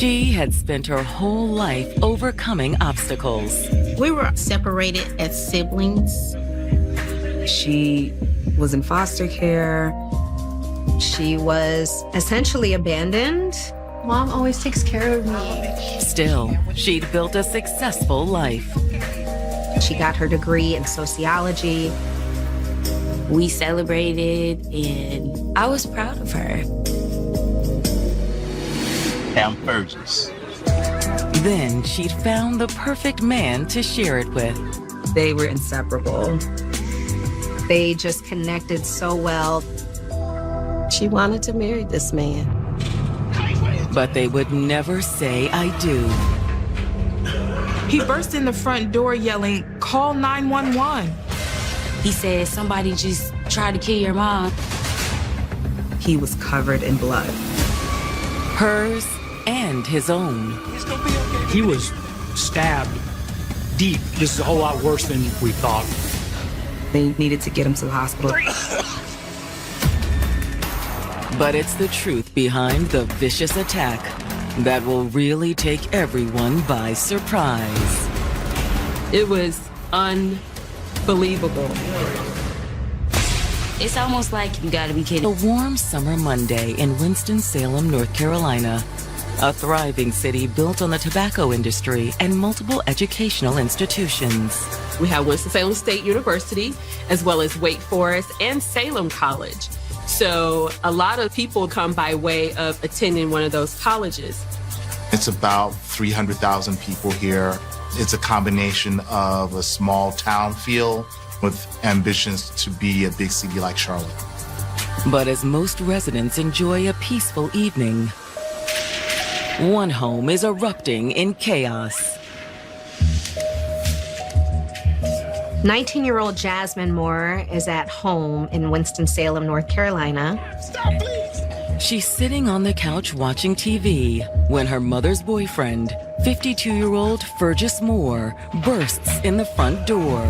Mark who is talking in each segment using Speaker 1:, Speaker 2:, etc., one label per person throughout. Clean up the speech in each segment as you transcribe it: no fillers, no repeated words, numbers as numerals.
Speaker 1: She had spent her whole life overcoming obstacles.
Speaker 2: We were separated as siblings.
Speaker 3: She was in foster care.
Speaker 4: She was essentially abandoned.
Speaker 5: Mom always takes care of me.
Speaker 1: Still, she'd built a successful life.
Speaker 4: She got her degree in sociology.
Speaker 6: We celebrated, and I was proud of her.
Speaker 7: I'm Burgess.
Speaker 1: Then she'd found the perfect man to share it with.
Speaker 3: They were inseparable.
Speaker 4: They just connected so well.
Speaker 8: She wanted to marry this man.
Speaker 1: But they would never say I do.
Speaker 9: He burst in the front door yelling, "Call 911."
Speaker 6: He said, somebody just tried to kill your mom.
Speaker 3: He was covered in blood.
Speaker 1: Hers and his own.
Speaker 10: He was stabbed deep. This is a whole lot worse than we thought.
Speaker 3: They needed to get him to the hospital.
Speaker 1: But it's the truth behind the vicious attack that will really take everyone by surprise.
Speaker 8: It was unbelievable.
Speaker 6: It's almost like you gotta be kidding.
Speaker 1: A warm summer Monday in Winston-Salem, North Carolina. A thriving city built on the tobacco industry and multiple educational institutions.
Speaker 8: We have Winston-Salem State University, as well as Wake Forest and Salem College. So a lot of people come by way of attending one of those colleges.
Speaker 7: It's about 300,000 people here. It's a combination of a small town feel with ambitions to be a big city like Charlotte.
Speaker 1: But as most residents enjoy a peaceful evening, one home is erupting in chaos.
Speaker 4: 19-year-old Jasmine Moore is at home in Winston-Salem, North Carolina.
Speaker 7: Stop, please!
Speaker 1: She's sitting on the couch watching TV when her mother's boyfriend, 52-year-old Fergus Moore, bursts in the front door.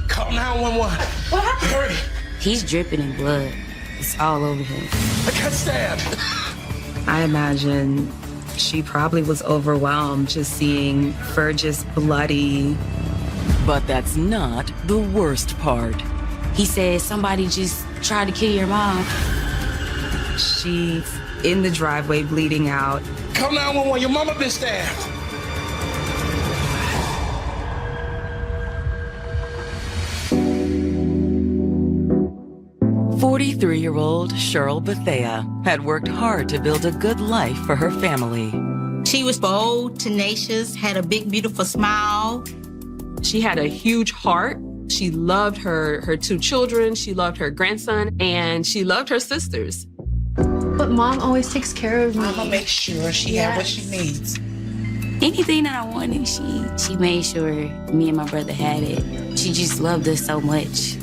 Speaker 7: Call 911. What happened? Hurry!
Speaker 6: He's dripping in blood. It's all over him.
Speaker 7: I got stabbed.
Speaker 3: I imagine she probably was overwhelmed just seeing Fergus bloody.
Speaker 1: But that's not the worst part.
Speaker 6: He said, somebody just tried to kill your mom.
Speaker 3: She's in the driveway bleeding out.
Speaker 7: Call 911. Your mama been stabbed.
Speaker 1: "43-year-old Cheryl Bethea had worked hard to build a good life for her family.
Speaker 2: She was bold, tenacious, had a big, beautiful smile.
Speaker 8: She had a huge heart. She loved her two children, she loved her grandson, and she loved her sisters.
Speaker 5: But Mom always takes care of me.
Speaker 11: I'm gonna make sure she has what she needs.
Speaker 6: Anything that I wanted, she made sure me and my brother had it. She just loved us so much.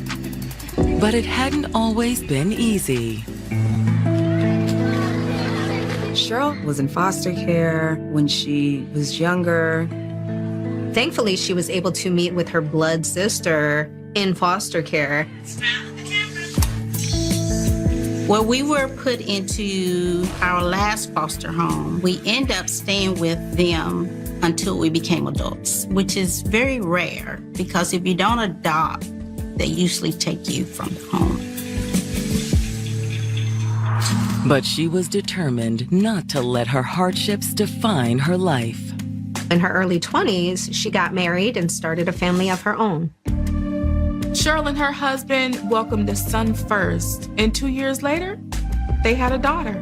Speaker 1: But it hadn't always been easy.
Speaker 3: Cheryl was in foster care when she was younger.
Speaker 4: Thankfully, she was able to meet with her blood sister in foster care.
Speaker 2: Well, we were put into our last foster home. We end up staying with them until we became adults, which is very rare because if you don't adopt, they usually take you from the home.
Speaker 1: But she was determined not to let her hardships define her life.
Speaker 4: In her early 20s, she got married and started a family of her own.
Speaker 9: Cheryl and her husband welcomed a son first, and 2 years later, they had a daughter.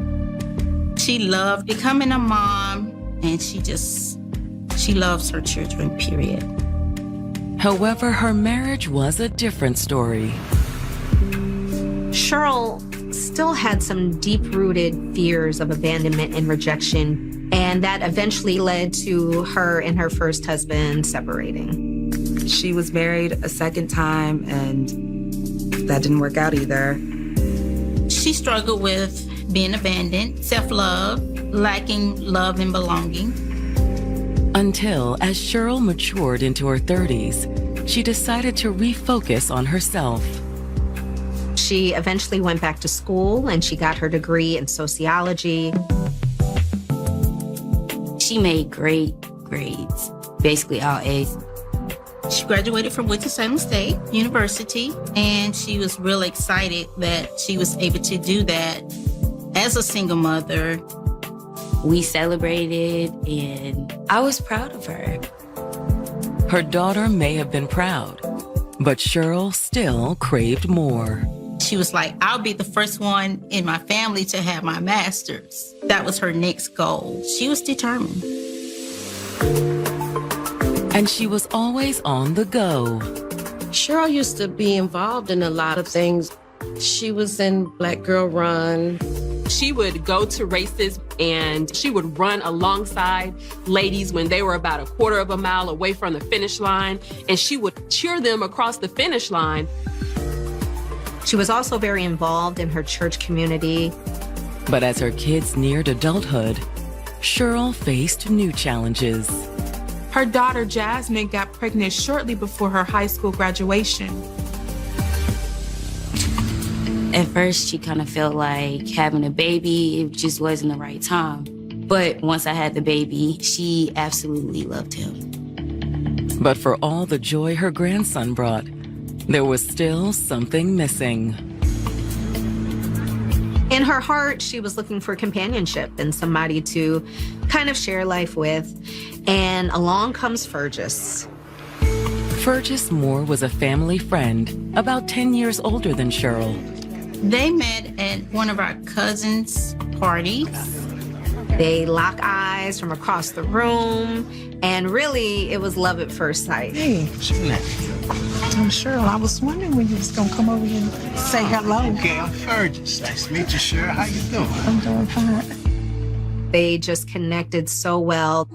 Speaker 2: She loved becoming a mom, and she loves her children, period.
Speaker 1: However, her marriage was a different story.
Speaker 4: Cheryl still had some deep-rooted fears of abandonment and rejection, and that eventually led to her and her first husband separating.
Speaker 3: She was married a second time, and that didn't work out either.
Speaker 2: She struggled with being abandoned, self-love, lacking love and belonging.
Speaker 1: Until, as Cheryl matured into her 30s, she decided to refocus on herself.
Speaker 4: She eventually went back to school and she got her degree in sociology.
Speaker 6: She made great grades, basically all A's.
Speaker 2: She graduated from Winston-Salem State University, and she was really excited that she was able to do that as a single mother.
Speaker 6: We celebrated, and I was proud of her.
Speaker 1: Her daughter may have been proud, but Cheryl still craved more.
Speaker 2: She was like, I'll be the first one in my family to have my master's. That was her next goal. She was determined.
Speaker 1: And she was always on the go.
Speaker 12: Cheryl used to be involved in a lot of things. She was in Black Girl Run.
Speaker 8: She would go to races and she would run alongside ladies when they were about a quarter of a mile away from the finish line, and she would cheer them across the finish line.
Speaker 4: She was also very involved in her church community.
Speaker 1: But as her kids neared adulthood, Cheryl faced new challenges.
Speaker 9: Her daughter, Jasmine, got pregnant shortly before her high school graduation.
Speaker 6: At first, she kind of felt like having a baby, it just wasn't the right time. But once I had the baby, she absolutely loved him.
Speaker 1: But for all the joy her grandson brought, there was still something missing.
Speaker 4: In her heart, she was looking for companionship and somebody to kind of share life with. And along comes Fergus.
Speaker 1: Fergus Moore was a family friend, about 10 years older than Cheryl.
Speaker 2: They met at one of our cousins' parties.
Speaker 4: They lock eyes from across the room, and really, it was love at first sight.
Speaker 11: Hey, I'm Cheryl. I was wondering when you was gonna come over here and say hello.
Speaker 13: Okay, I'm Fergus. Nice to meet you, Cheryl. How you doing?
Speaker 11: I'm doing fine.
Speaker 4: They just connected so well.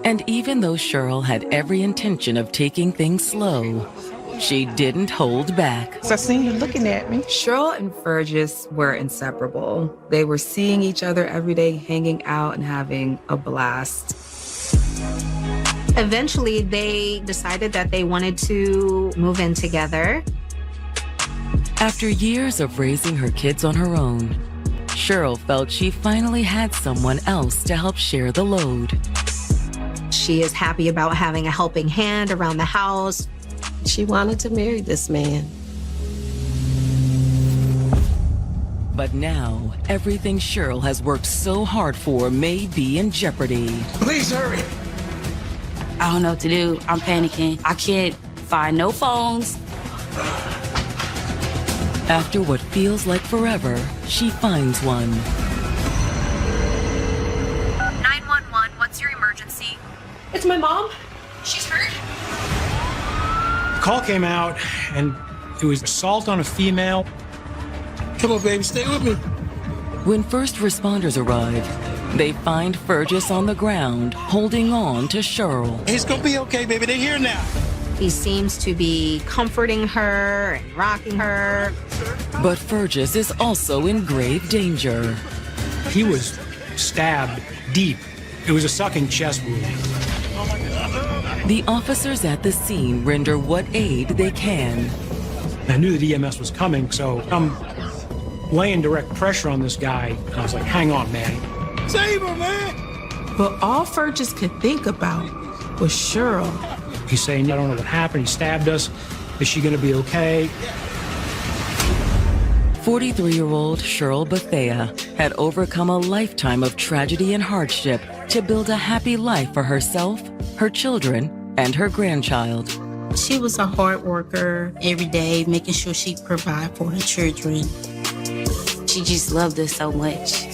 Speaker 1: And even though Cheryl had every intention of taking things slow, she didn't hold back.
Speaker 11: So I seen you looking at me.
Speaker 3: Cheryl and Fergus were inseparable. They were seeing each other every day, hanging out and having a blast.
Speaker 4: Eventually, they decided that they wanted to move in together.
Speaker 1: After years of raising her kids on her own, Cheryl felt she finally had someone else to help share the load.
Speaker 4: She is happy about having a helping hand around the house.
Speaker 12: She wanted to marry this man.
Speaker 1: But now, everything Cheryl has worked so hard for may be in jeopardy.
Speaker 13: Please hurry.
Speaker 6: I don't know what to do. I'm panicking. I can't find no phones.
Speaker 1: After what feels like forever, she finds one.
Speaker 14: 911, what's your emergency?
Speaker 5: It's my mom.
Speaker 14: She's hurt?
Speaker 10: The call came out, and it was assault on a female.
Speaker 13: Come on, baby, stay with me.
Speaker 1: When first responders arrive, they find Fergus on the ground, holding on to Cheryl.
Speaker 13: It's gonna be okay, baby. They're here now.
Speaker 4: He seems to be comforting her and rocking her.
Speaker 1: But Fergus is also in grave danger.
Speaker 10: He was stabbed deep. It was a sucking chest wound.
Speaker 1: The officers at the scene render what aid they can.
Speaker 10: I knew that EMS was coming, so I'm laying direct pressure on this guy. And I was like, hang on, man.
Speaker 13: Save her, man.
Speaker 9: But all Fergus could think about was Cheryl.
Speaker 10: He's saying, I don't know what happened. He stabbed us. Is she going to be okay?
Speaker 1: 43-year-old Cheryl Bethea had overcome a lifetime of tragedy and hardship to build a happy life for herself, her children, and her grandchild.
Speaker 2: She was a hard worker every day, making sure she provided for her children.
Speaker 6: She just loved us so much.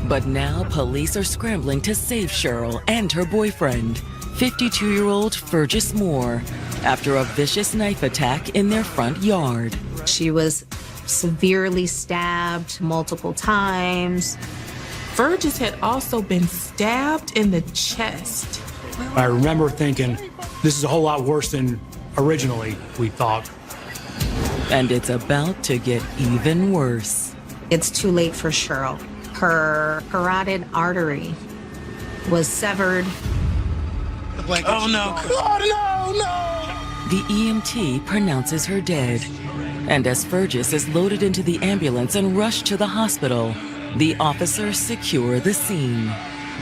Speaker 1: But now police are scrambling to save Cheryl and her boyfriend, 52-year-old Fergus Moore, after a vicious knife attack in their front yard.
Speaker 4: She was severely stabbed multiple times.
Speaker 9: Fergus had also been stabbed in the chest.
Speaker 10: I remember thinking, this is a whole lot worse than originally we thought.
Speaker 1: And it's about to get even worse.
Speaker 4: It's too late for Cheryl. Her carotid artery was severed.
Speaker 13: Oh, no. Oh, no, no.
Speaker 1: the EMT pronounces her dead. And as Fergus is loaded into the ambulance and rushed to the hospital, the officers secure the scene.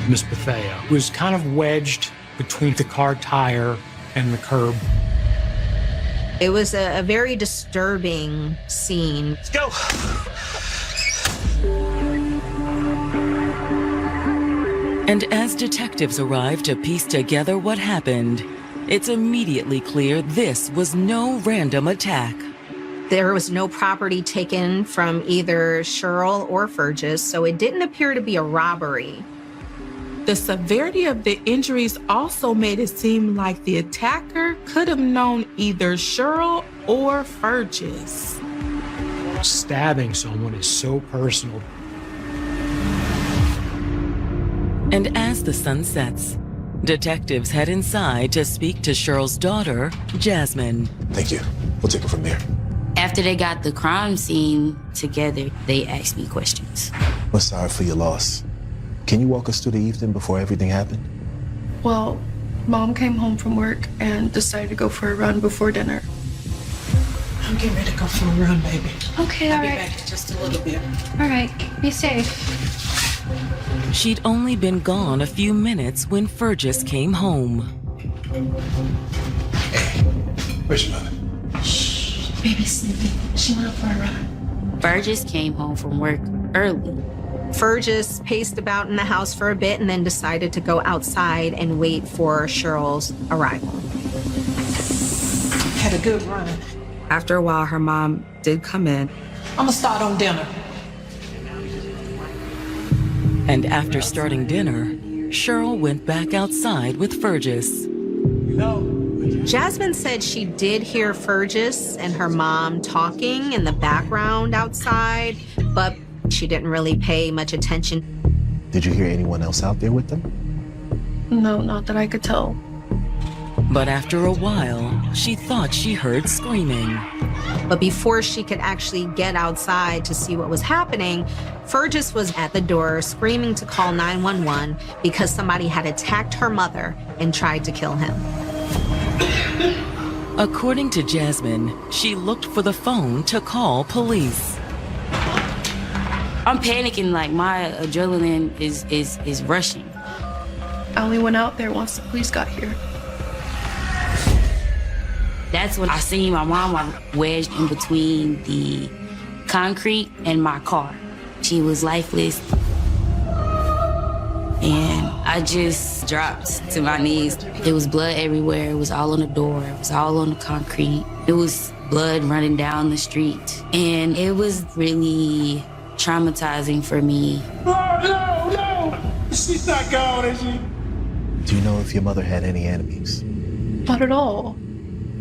Speaker 10: Miss Bethea was kind of wedged between the car tire and the curb.
Speaker 4: It was a very disturbing scene.
Speaker 13: Let's go.
Speaker 1: And as detectives arrive to piece together what happened, it's immediately clear this was no random attack.
Speaker 4: There was no property taken from either Cheryl or Fergus, so it didn't appear to be a robbery.
Speaker 9: The severity of the injuries also made it seem like the attacker could have known either Cheryl or Fergus.
Speaker 10: Stabbing someone is so personal.
Speaker 1: And as the sun sets, detectives head inside to speak to Cheryl's daughter, Jasmine.
Speaker 15: Thank you. We'll take it from there.
Speaker 6: After they got the crime scene together, they asked me questions.
Speaker 15: We're sorry for your loss. Can you walk us through the evening before everything happened?
Speaker 5: Well, Mom came home from work and decided to go for a run before dinner.
Speaker 11: I'm getting ready to go for a run, baby.
Speaker 5: Okay,
Speaker 11: I'll
Speaker 5: all
Speaker 11: be
Speaker 5: right.
Speaker 11: back in just a little bit.
Speaker 5: All right, be safe.
Speaker 1: She'd only been gone a few minutes when Fergus came home.
Speaker 15: Hey, where's your mother?
Speaker 5: Baby's sleeping. She went out for a run.
Speaker 6: Fergus came home from work early.
Speaker 4: Fergus paced about in the house for a bit and then decided to go outside and wait for Cheryl's arrival.
Speaker 11: Had a good run.
Speaker 3: After a while, her mom did come in.
Speaker 11: I'm gonna start on dinner.
Speaker 1: And after starting dinner, Cheryl went back outside with Fergus.
Speaker 4: Jasmine said she did hear Fergus and her mom talking in the background outside, but she didn't really pay much attention.
Speaker 15: Did you hear anyone else out there with them?
Speaker 5: No, not that I could tell.
Speaker 1: But after a while, she thought she heard screaming.
Speaker 4: But before she could actually get outside to see what was happening, Fergus was at the door screaming to call 911 because somebody had attacked her mother and tried to kill him.
Speaker 1: According to Jasmine, she looked for the phone to call police.
Speaker 6: I'm panicking, like my adrenaline is rushing.
Speaker 5: I only went out there once the police got here.
Speaker 6: That's when I seen my mom wedged in between the concrete and my car. She was lifeless. And I just dropped to my knees. There was blood everywhere. It was all on the door. It was all on the concrete. It was blood running down the street. And it was really traumatizing for me.
Speaker 13: No. She's not gone, is she?
Speaker 15: Do you know if your mother had any enemies?
Speaker 5: Not at all.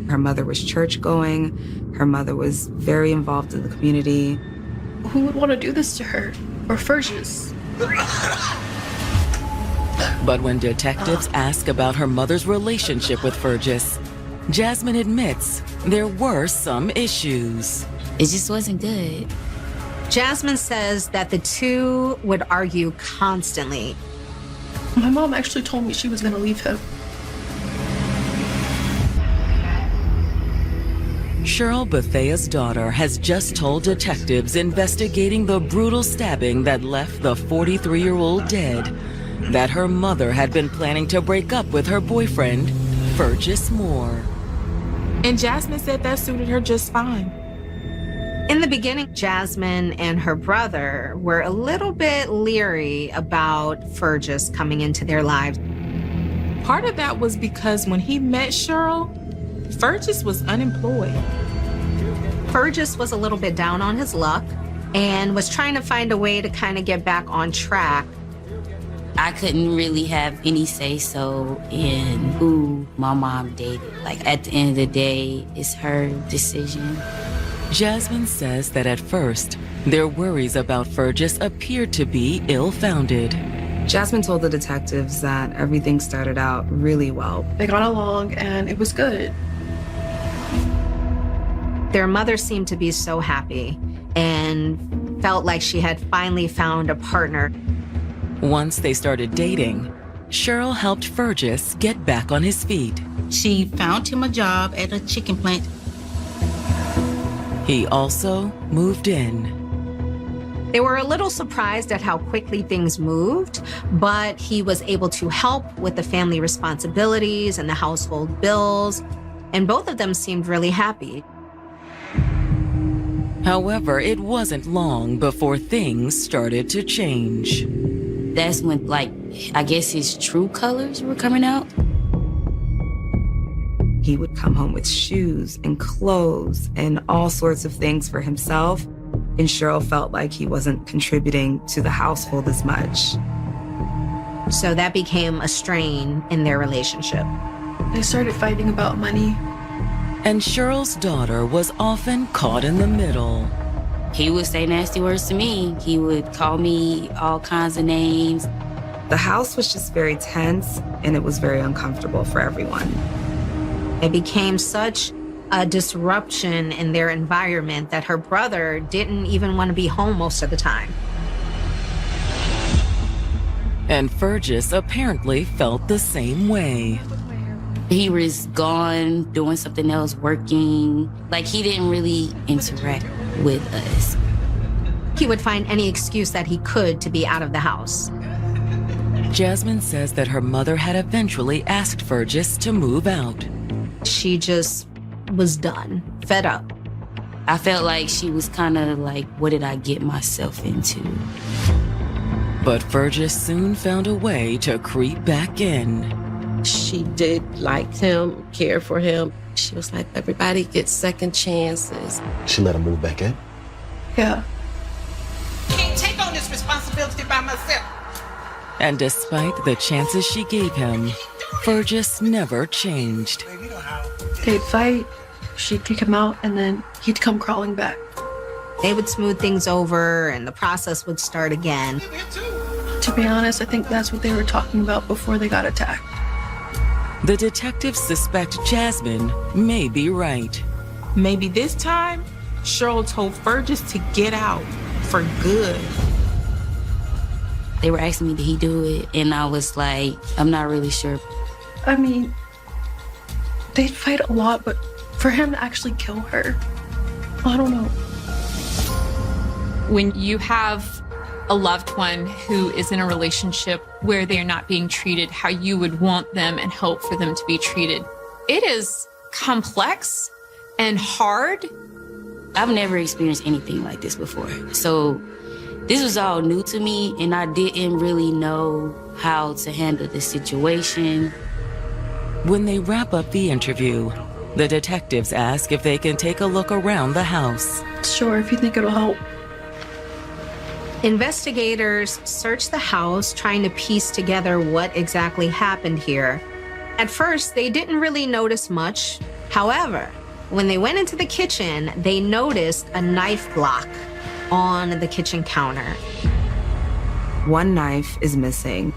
Speaker 3: Her mother was church going. Her mother was very involved in the community.
Speaker 5: Who would want to do this to her? Or Fergus?
Speaker 1: But when detectives ask about her mother's relationship with Fergus, Jasmine admits there were some issues.
Speaker 6: It just wasn't good.
Speaker 4: Jasmine says that the two would argue constantly.
Speaker 5: My mom actually told me she was going to leave him.
Speaker 1: Cheryl Bethea's daughter has just told detectives investigating the brutal stabbing that left the 43-year-old dead that her mother had been planning to break up with her boyfriend, Fergus Moore.
Speaker 9: And Jasmine said that suited her just fine.
Speaker 4: In the beginning, Jasmine and her brother were a little bit leery about Fergus coming into their lives.
Speaker 9: Part of that was because when he met Cheryl, Fergus was unemployed.
Speaker 4: Fergus was a little bit down on his luck and was trying to find a way to kind of get back on track.
Speaker 6: I couldn't really have any say-so in who my mom dated. Like, at the end of the day, it's her decision.
Speaker 1: Jasmine says that at first, their worries about Fergus appeared to be ill-founded.
Speaker 3: Jasmine told the detectives that everything started out really well.
Speaker 5: They got along and it was good.
Speaker 4: Their mother seemed to be so happy and felt like she had finally found a partner.
Speaker 1: Once they started dating, Cheryl helped Fergus get back on his feet.
Speaker 2: She found him a job at a chicken plant.
Speaker 1: He also moved in.
Speaker 4: They were a little surprised at how quickly things moved, but he was able to help with the family responsibilities and the household bills, and both of them seemed really happy.
Speaker 1: However, it wasn't long before things started to change.
Speaker 6: That's when, I guess his true colors were coming out.
Speaker 3: He would come home with shoes and clothes and all sorts of things for himself, and Cheryl felt like he wasn't contributing to the household as much.
Speaker 4: So that became a strain in their relationship.
Speaker 5: They started fighting about money.
Speaker 1: And Cheryl's daughter was often caught in the middle.
Speaker 6: He would say nasty words to me. He would call me all kinds of names.
Speaker 3: The house was just very tense, and it was very uncomfortable for everyone.
Speaker 4: It became such a disruption in their environment that her brother didn't even want to be home most of the time.
Speaker 1: And Fergus apparently felt the same way.
Speaker 6: He was gone, doing something else, working. He didn't really interact with us.
Speaker 4: He would find any excuse that he could to be out of the house.
Speaker 1: Jasmine says that her mother had eventually asked Fergus to move out.
Speaker 4: She just was done, fed up.
Speaker 6: I felt like she was kind of what did I get myself into?
Speaker 1: But Fergus soon found a way to creep back in.
Speaker 12: She did like him, care for him. She was like, everybody gets second chances.
Speaker 15: She let him move back in?
Speaker 5: Yeah.
Speaker 11: Can't take on this responsibility by myself.
Speaker 1: And despite the chances she gave him, Fergus never changed.
Speaker 5: They'd fight, she'd kick him out, and then he'd come crawling back.
Speaker 4: They would smooth things over, and the process would start again.
Speaker 5: To be honest, I think that's what they were talking about before they got attacked.
Speaker 1: The detectives suspect Jasmine may be right.
Speaker 9: Maybe this time, Cheryl told Fergus to get out for good.
Speaker 6: They were asking me, did he do it? And I was like, I'm not really sure.
Speaker 5: I mean, they'd fight a lot, but for him to actually kill her, I don't know.
Speaker 16: When you have a loved one who is in a relationship where they're not being treated how you would want them and hope for them to be treated, it is complex and hard.
Speaker 6: I've never experienced anything like this before. So this was all new to me, and I didn't really know how to handle the situation.
Speaker 1: When they wrap up the interview, the detectives ask if they can take a look around the house.
Speaker 5: Sure, if you think it'll help.
Speaker 4: Investigators searched the house, trying to piece together what exactly happened here. At first, they didn't really notice much. However, when they went into the kitchen, they noticed a knife block on the kitchen counter.
Speaker 3: One knife is missing.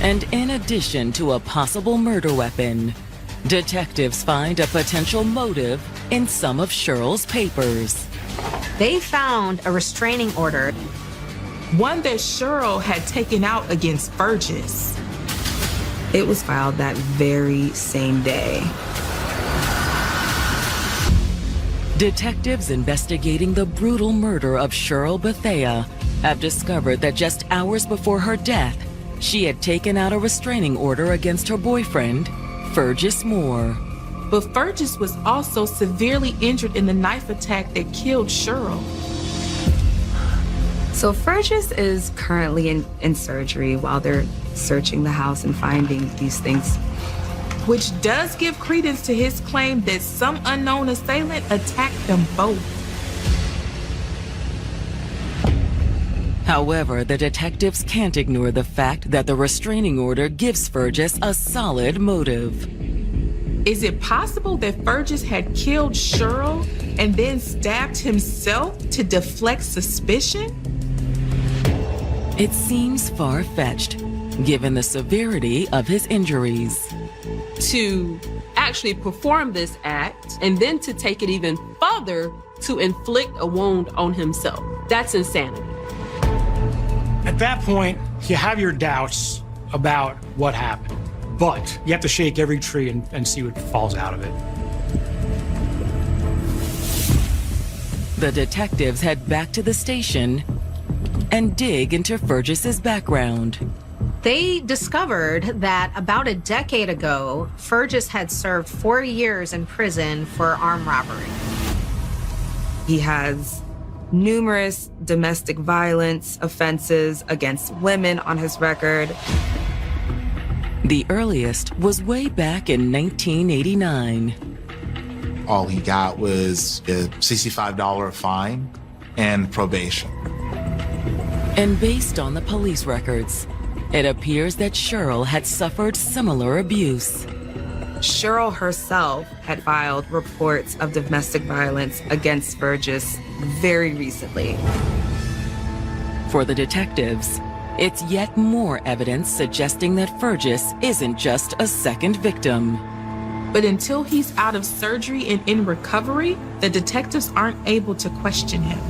Speaker 1: And in addition to a possible murder weapon, detectives find a potential motive in some of Cheryl's papers.
Speaker 4: They found a restraining order.
Speaker 9: One that Cheryl had taken out against Fergus.
Speaker 3: It was filed that very same day.
Speaker 1: Detectives investigating the brutal murder of Cheryl Bethea have discovered that just hours before her death, she had taken out a restraining order against her boyfriend, Fergus Moore.
Speaker 9: But Fergus was also severely injured in the knife attack that killed Cheryl.
Speaker 3: So Fergus is currently in surgery while they're searching the house and finding these things.
Speaker 9: Which does give credence to his claim that some unknown assailant attacked them both.
Speaker 1: However, the detectives can't ignore the fact that the restraining order gives Fergus a solid motive.
Speaker 9: Is it possible that Fergus had killed Cheryl and then stabbed himself to deflect suspicion?
Speaker 1: It seems far-fetched, given the severity of his injuries.
Speaker 8: To actually perform this act and then to take it even further to inflict a wound on himself. That's insanity.
Speaker 10: At that point, you have your doubts about what happened. but you have to shake every tree and see what falls out of it.
Speaker 1: The detectives head back to the station and dig into Fergus's background.
Speaker 4: They discovered that about a decade ago, Fergus had served 4 years in prison for armed robbery.
Speaker 3: He has numerous domestic violence offenses against women on his record.
Speaker 1: The earliest was way back in 1989.
Speaker 7: All he got was a $65 fine and probation.
Speaker 1: And based on the police records, it appears that Cheryl had suffered similar abuse.
Speaker 3: Cheryl herself had filed reports of domestic violence against Fergus very recently.
Speaker 1: For the detectives, it's yet more evidence suggesting that Fergus isn't just a second victim.
Speaker 9: But until he's out of surgery and in recovery, the detectives aren't able to question him.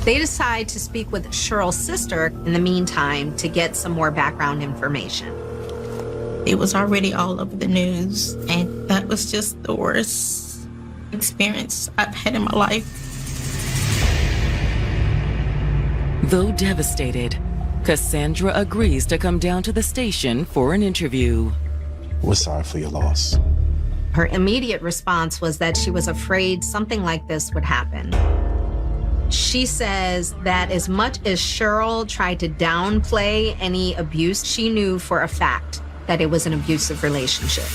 Speaker 4: They decide to speak with Cheryl's sister in the meantime to get some more background information.
Speaker 2: It was already all over the news, and that was just the worst experience I've had in my life.
Speaker 1: Though devastated, Cassandra agrees to come down to the station for an interview.
Speaker 15: We're sorry for your loss.
Speaker 4: Her immediate response was that she was afraid something like this would happen. She says that as much as Cheryl tried to downplay any abuse, she knew for a fact that it was an abusive relationship.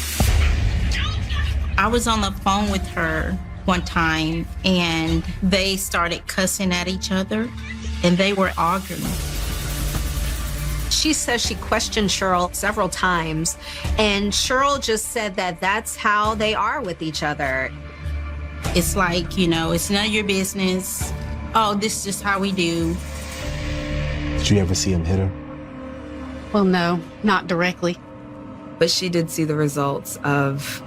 Speaker 2: I was on the phone with her one time, and they started cussing at each other, and they were arguing.
Speaker 4: She says she questioned Cheryl several times, and Cheryl just said that that's how they are with each other.
Speaker 2: It's like, it's none of your business. Oh, this is just how we do.
Speaker 15: Did you ever see him hit her?
Speaker 17: Well, no, not directly.
Speaker 3: But she did see the results of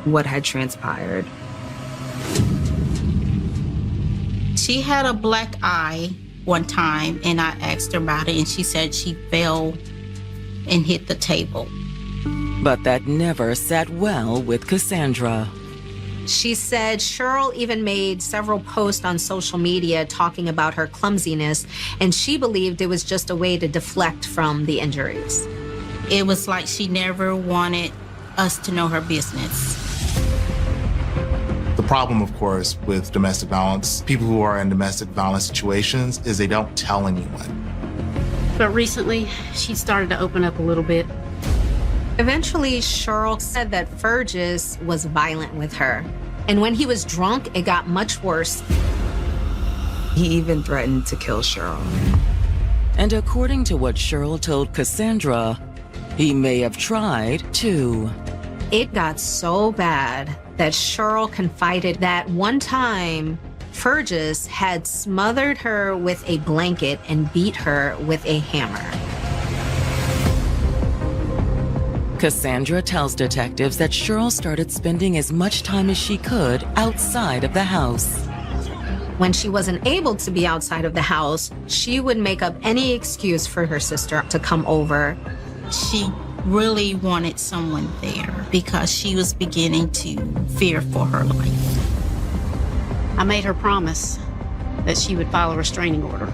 Speaker 3: what had transpired.
Speaker 2: She had a black eye one time, and I asked her about it, and she said she fell and hit the table.
Speaker 1: But that never sat well with Cassandra.
Speaker 4: She said Cheryl even made several posts on social media talking about her clumsiness, and she believed it was just a way to deflect from the injuries.
Speaker 2: It was like she never wanted us to know her business.
Speaker 7: The problem, of course, with domestic violence, people who are in domestic violence situations, is they don't tell anyone.
Speaker 17: But recently, she started to open up a little bit.
Speaker 4: Eventually, Cheryl said that Fergus was violent with her. And when he was drunk, it got much worse.
Speaker 3: He even threatened to kill Cheryl.
Speaker 1: And according to what Cheryl told Cassandra, he may have tried too.
Speaker 4: It got so bad that Cheryl confided that one time, Fergus had smothered her with a blanket and beat her with a hammer.
Speaker 1: Cassandra tells detectives that Cheryl started spending as much time as she could outside of the house.
Speaker 4: When she wasn't able to be outside of the house, she would make up any excuse for her sister to come over.
Speaker 2: She really wanted someone there because she was beginning to fear for her life.
Speaker 17: I made her promise that she would file a restraining order.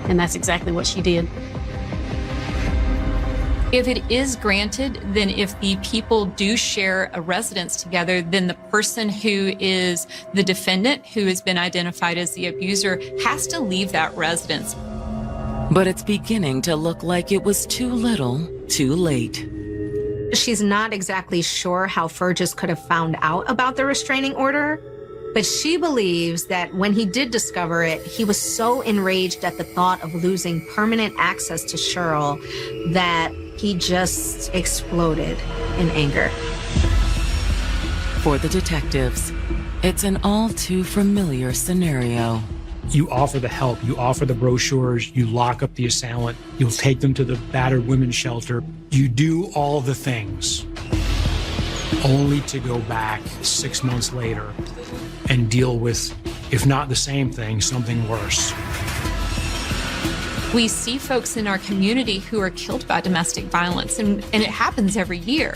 Speaker 17: And that's exactly what she did.
Speaker 16: If it is granted, then if the people do share a residence together, then the person who is the defendant, who has been identified as the abuser, has to leave that residence.
Speaker 1: But it's beginning to look like it was too little, too late.
Speaker 4: She's not exactly sure how Fergus could have found out about the restraining order, but she believes that when he did discover it, he was so enraged at the thought of losing permanent access to Cheryl that he just exploded in anger.
Speaker 1: For the detectives, it's an all too familiar scenario.
Speaker 10: You offer the help, you offer the brochures, you lock up the assailant, you'll take them to the battered women's shelter. You do all the things, only to go back 6 months later and deal with, if not the same thing, something worse.
Speaker 16: We see folks in our community who are killed by domestic violence, and it happens every year.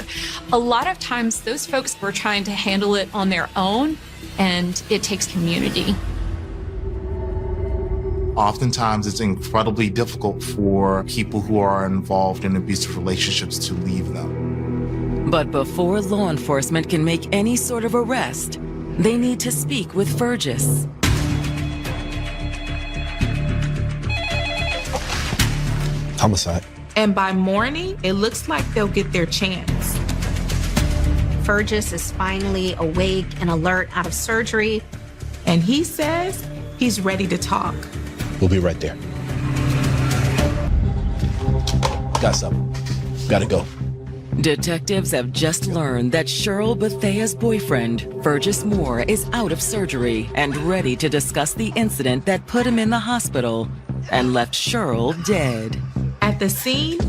Speaker 16: A lot of times, those folks were trying to handle it on their own, and it takes community.
Speaker 7: Oftentimes, it's incredibly difficult for people who are involved in abusive relationships to leave them.
Speaker 1: But before law enforcement can make any sort of arrest, they need to speak with Fergus.
Speaker 15: Homicide.
Speaker 9: And by morning, it looks like they'll get their chance.
Speaker 4: Fergus is finally awake and alert out of surgery.
Speaker 9: And he says he's ready to talk.
Speaker 15: We'll be right there. Got something. Gotta go.
Speaker 1: Detectives have just learned that Cheryl Bethea's boyfriend, Fergus Moore, is out of surgery and ready to discuss the incident that put him in the hospital and left Cheryl dead.
Speaker 9: At the scene,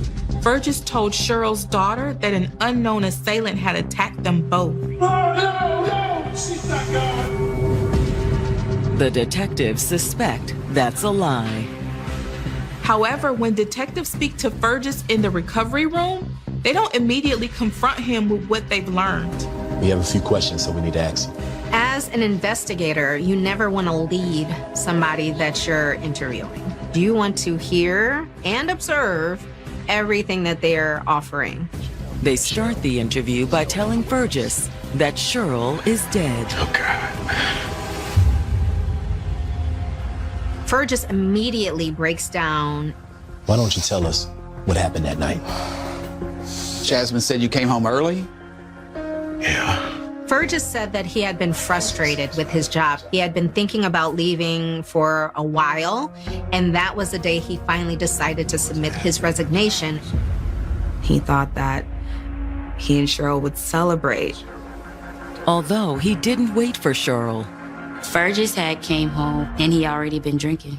Speaker 9: Fergus told Cheryl's daughter that an unknown assailant had attacked them both.
Speaker 13: Oh, no, she's not gone.
Speaker 1: The detectives suspect that's a lie.
Speaker 9: However, when detectives speak to Fergus in the recovery room, they don't immediately confront him with what they've learned.
Speaker 15: We have a few questions, so we need to ask you.
Speaker 4: As an investigator, you never want to lead somebody that you're interviewing. You want to hear and observe everything that they're offering.
Speaker 1: They start the interview by telling Fergus that Cheryl is dead.
Speaker 13: Oh, God.
Speaker 4: Fergus immediately breaks down.
Speaker 15: Why don't you tell us what happened that night?
Speaker 18: Jasmine said you came home early?
Speaker 13: Yeah.
Speaker 4: Fergus said that he had been frustrated with his job. He had been thinking about leaving for a while, and that was the day he finally decided to submit his resignation.
Speaker 3: He thought that he and Cheryl would celebrate.
Speaker 1: Although he didn't wait for Cheryl.
Speaker 6: Fergus had came home and he already been drinking.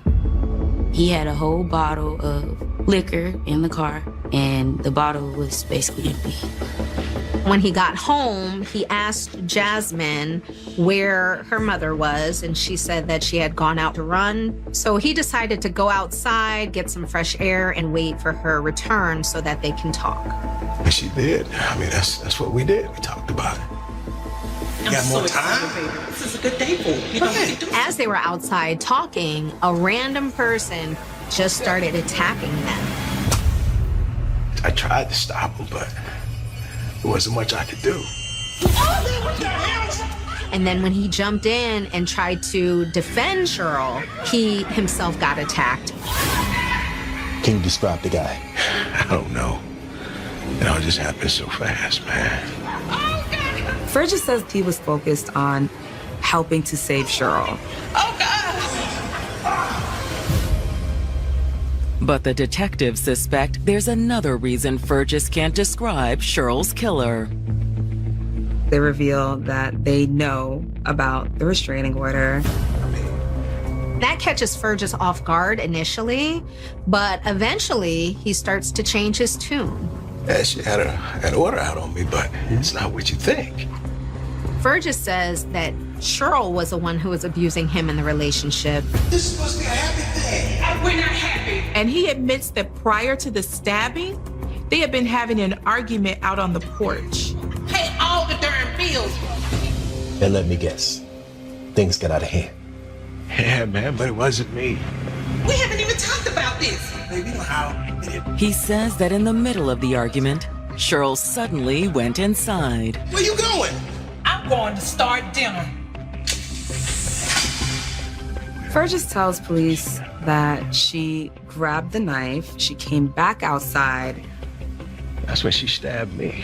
Speaker 6: He had a whole bottle of liquor in the car, and the bottle was basically empty.
Speaker 4: When he got home, he asked Jasmine where her mother was, and she said that she had gone out to run. So he decided to go outside, get some fresh air, and wait for her return so that they can talk.
Speaker 13: And she did. I mean, that's what we did. We talked about it. You got more time?
Speaker 11: This is a good day for you.
Speaker 4: As they were outside talking, a random person just started attacking them.
Speaker 13: I tried to stop him, but there wasn't much I could do.
Speaker 4: And then when he jumped in and tried to defend Cheryl, he himself got attacked.
Speaker 15: Can you describe the guy?
Speaker 13: I don't know. It all just happened so fast, man.
Speaker 3: Fergus says he was focused on helping to save Cheryl.
Speaker 1: But the detectives suspect there's another reason Fergus can't describe Cheryl's killer.
Speaker 3: They reveal that they know about the restraining order.
Speaker 4: That catches Fergus off guard initially, but eventually he starts to change his tune.
Speaker 13: Yeah, she had an order out on me, but it's not what you think.
Speaker 4: Fergus says that Cheryl was the one who was abusing him in the relationship.
Speaker 13: This is supposed to be a happy thing. We're not happy.
Speaker 9: And he admits that prior to the stabbing, they had been having an argument out on the porch.
Speaker 11: Pay all the darn bills.
Speaker 15: And let me guess, things got out of hand.
Speaker 13: Yeah, man, but it wasn't me.
Speaker 11: We haven't even talked about this. Baby, you know how.
Speaker 1: He says that in the middle of the argument, Cheryl suddenly went inside.
Speaker 11: Where you going? I'm going to start dinner.
Speaker 3: Fergus tells police that she grabbed the knife, she came back outside.
Speaker 13: That's when she stabbed me.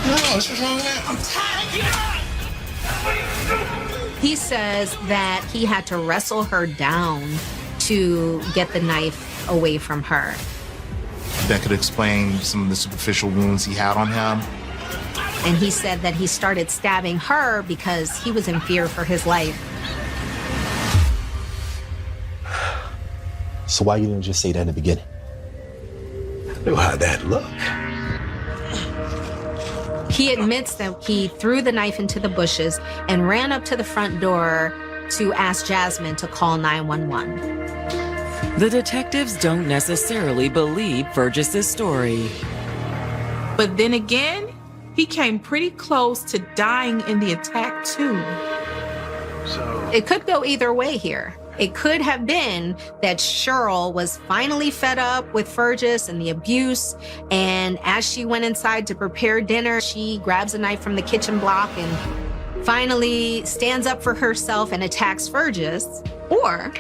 Speaker 13: No, what's wrong now? I'm tired.
Speaker 4: He says that he had to wrestle her down to get the knife away from her.
Speaker 7: That could explain some of the superficial wounds he had on him.
Speaker 4: And he said that he started stabbing her because he was in fear for his life.
Speaker 15: So why you didn't just say that in the beginning?
Speaker 13: I knew how that looked.
Speaker 4: He admits that he threw the knife into the bushes and ran up to the front door to ask Jasmine to call 911.
Speaker 1: The detectives don't necessarily believe Fergus's story.
Speaker 9: But then again, he came pretty close to dying in the attack too.
Speaker 4: It could go either way here. It could have been that Cheryl was finally fed up with Fergus and the abuse, and as she went inside to prepare dinner, she grabs a knife from the kitchen block and finally stands up for herself and attacks Fergus. Or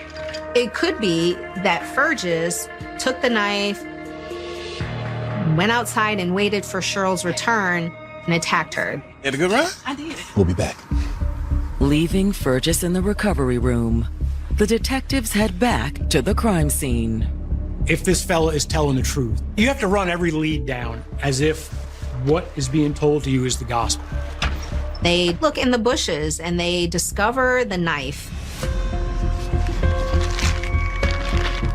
Speaker 4: it could be that Fergus took the knife, went outside and waited for Cheryl's return and attacked her.
Speaker 13: You had a good run?
Speaker 17: I did.
Speaker 15: We'll be back.
Speaker 1: Leaving Fergus in the recovery room, the detectives head back to the crime scene.
Speaker 10: If this fella is telling the truth, you have to run every lead down as if what is being told to you is the gospel.
Speaker 4: They look in the bushes and they discover the knife.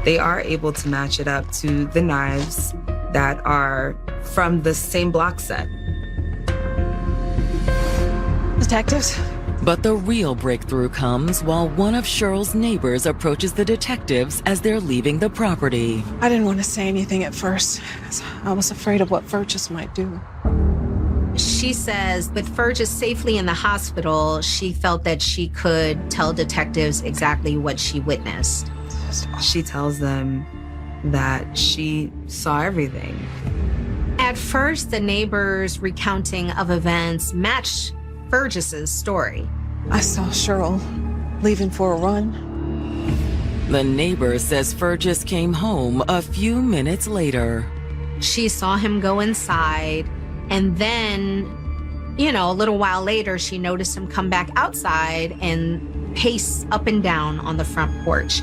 Speaker 3: They are able to match it up to the knives that are from the same block set.
Speaker 11: Detectives?
Speaker 1: But the real breakthrough comes while one of Cheryl's neighbors approaches the detectives as they're leaving the property.
Speaker 11: I didn't want to say anything at first. I was afraid of what Fergus might do.
Speaker 4: She says with Fergus safely in the hospital, she felt that she could tell detectives exactly what she witnessed.
Speaker 3: She tells them that she saw everything.
Speaker 4: At first, the neighbors' recounting of events matched Fergus's story.
Speaker 11: I saw Cheryl leaving for a run.
Speaker 1: The neighbor says Fergus came home a few minutes later.
Speaker 4: She saw him go inside, and then, a little while later, she noticed him come back outside and pace up and down on the front porch.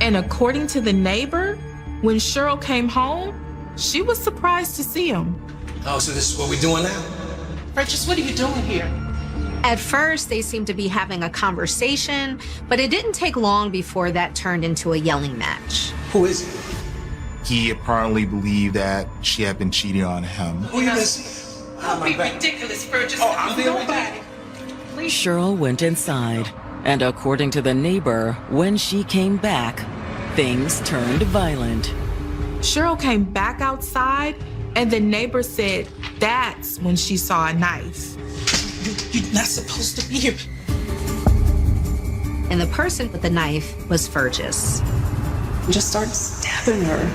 Speaker 9: And according to the neighbor, when Cheryl came home, she was surprised to see him.
Speaker 13: Oh, so this is what we're doing now?
Speaker 11: Fergus, what are you doing here?
Speaker 4: At first, they seemed to be having a conversation, but it didn't take long before that turned into a yelling match.
Speaker 13: Who is it?
Speaker 7: He apparently believed that she had been cheating on him.
Speaker 13: Who you been seeing?
Speaker 11: Don't be ridiculous, Fergus.
Speaker 13: Oh, I'm being
Speaker 11: nobody.
Speaker 1: Cheryl went inside, and according to the neighbor, when she came back, things turned violent.
Speaker 9: Cheryl came back outside, and the neighbor said that's when she saw a knife.
Speaker 11: You're not supposed to be here.
Speaker 4: And the person with the knife was Fergus.
Speaker 11: Just start stabbing her.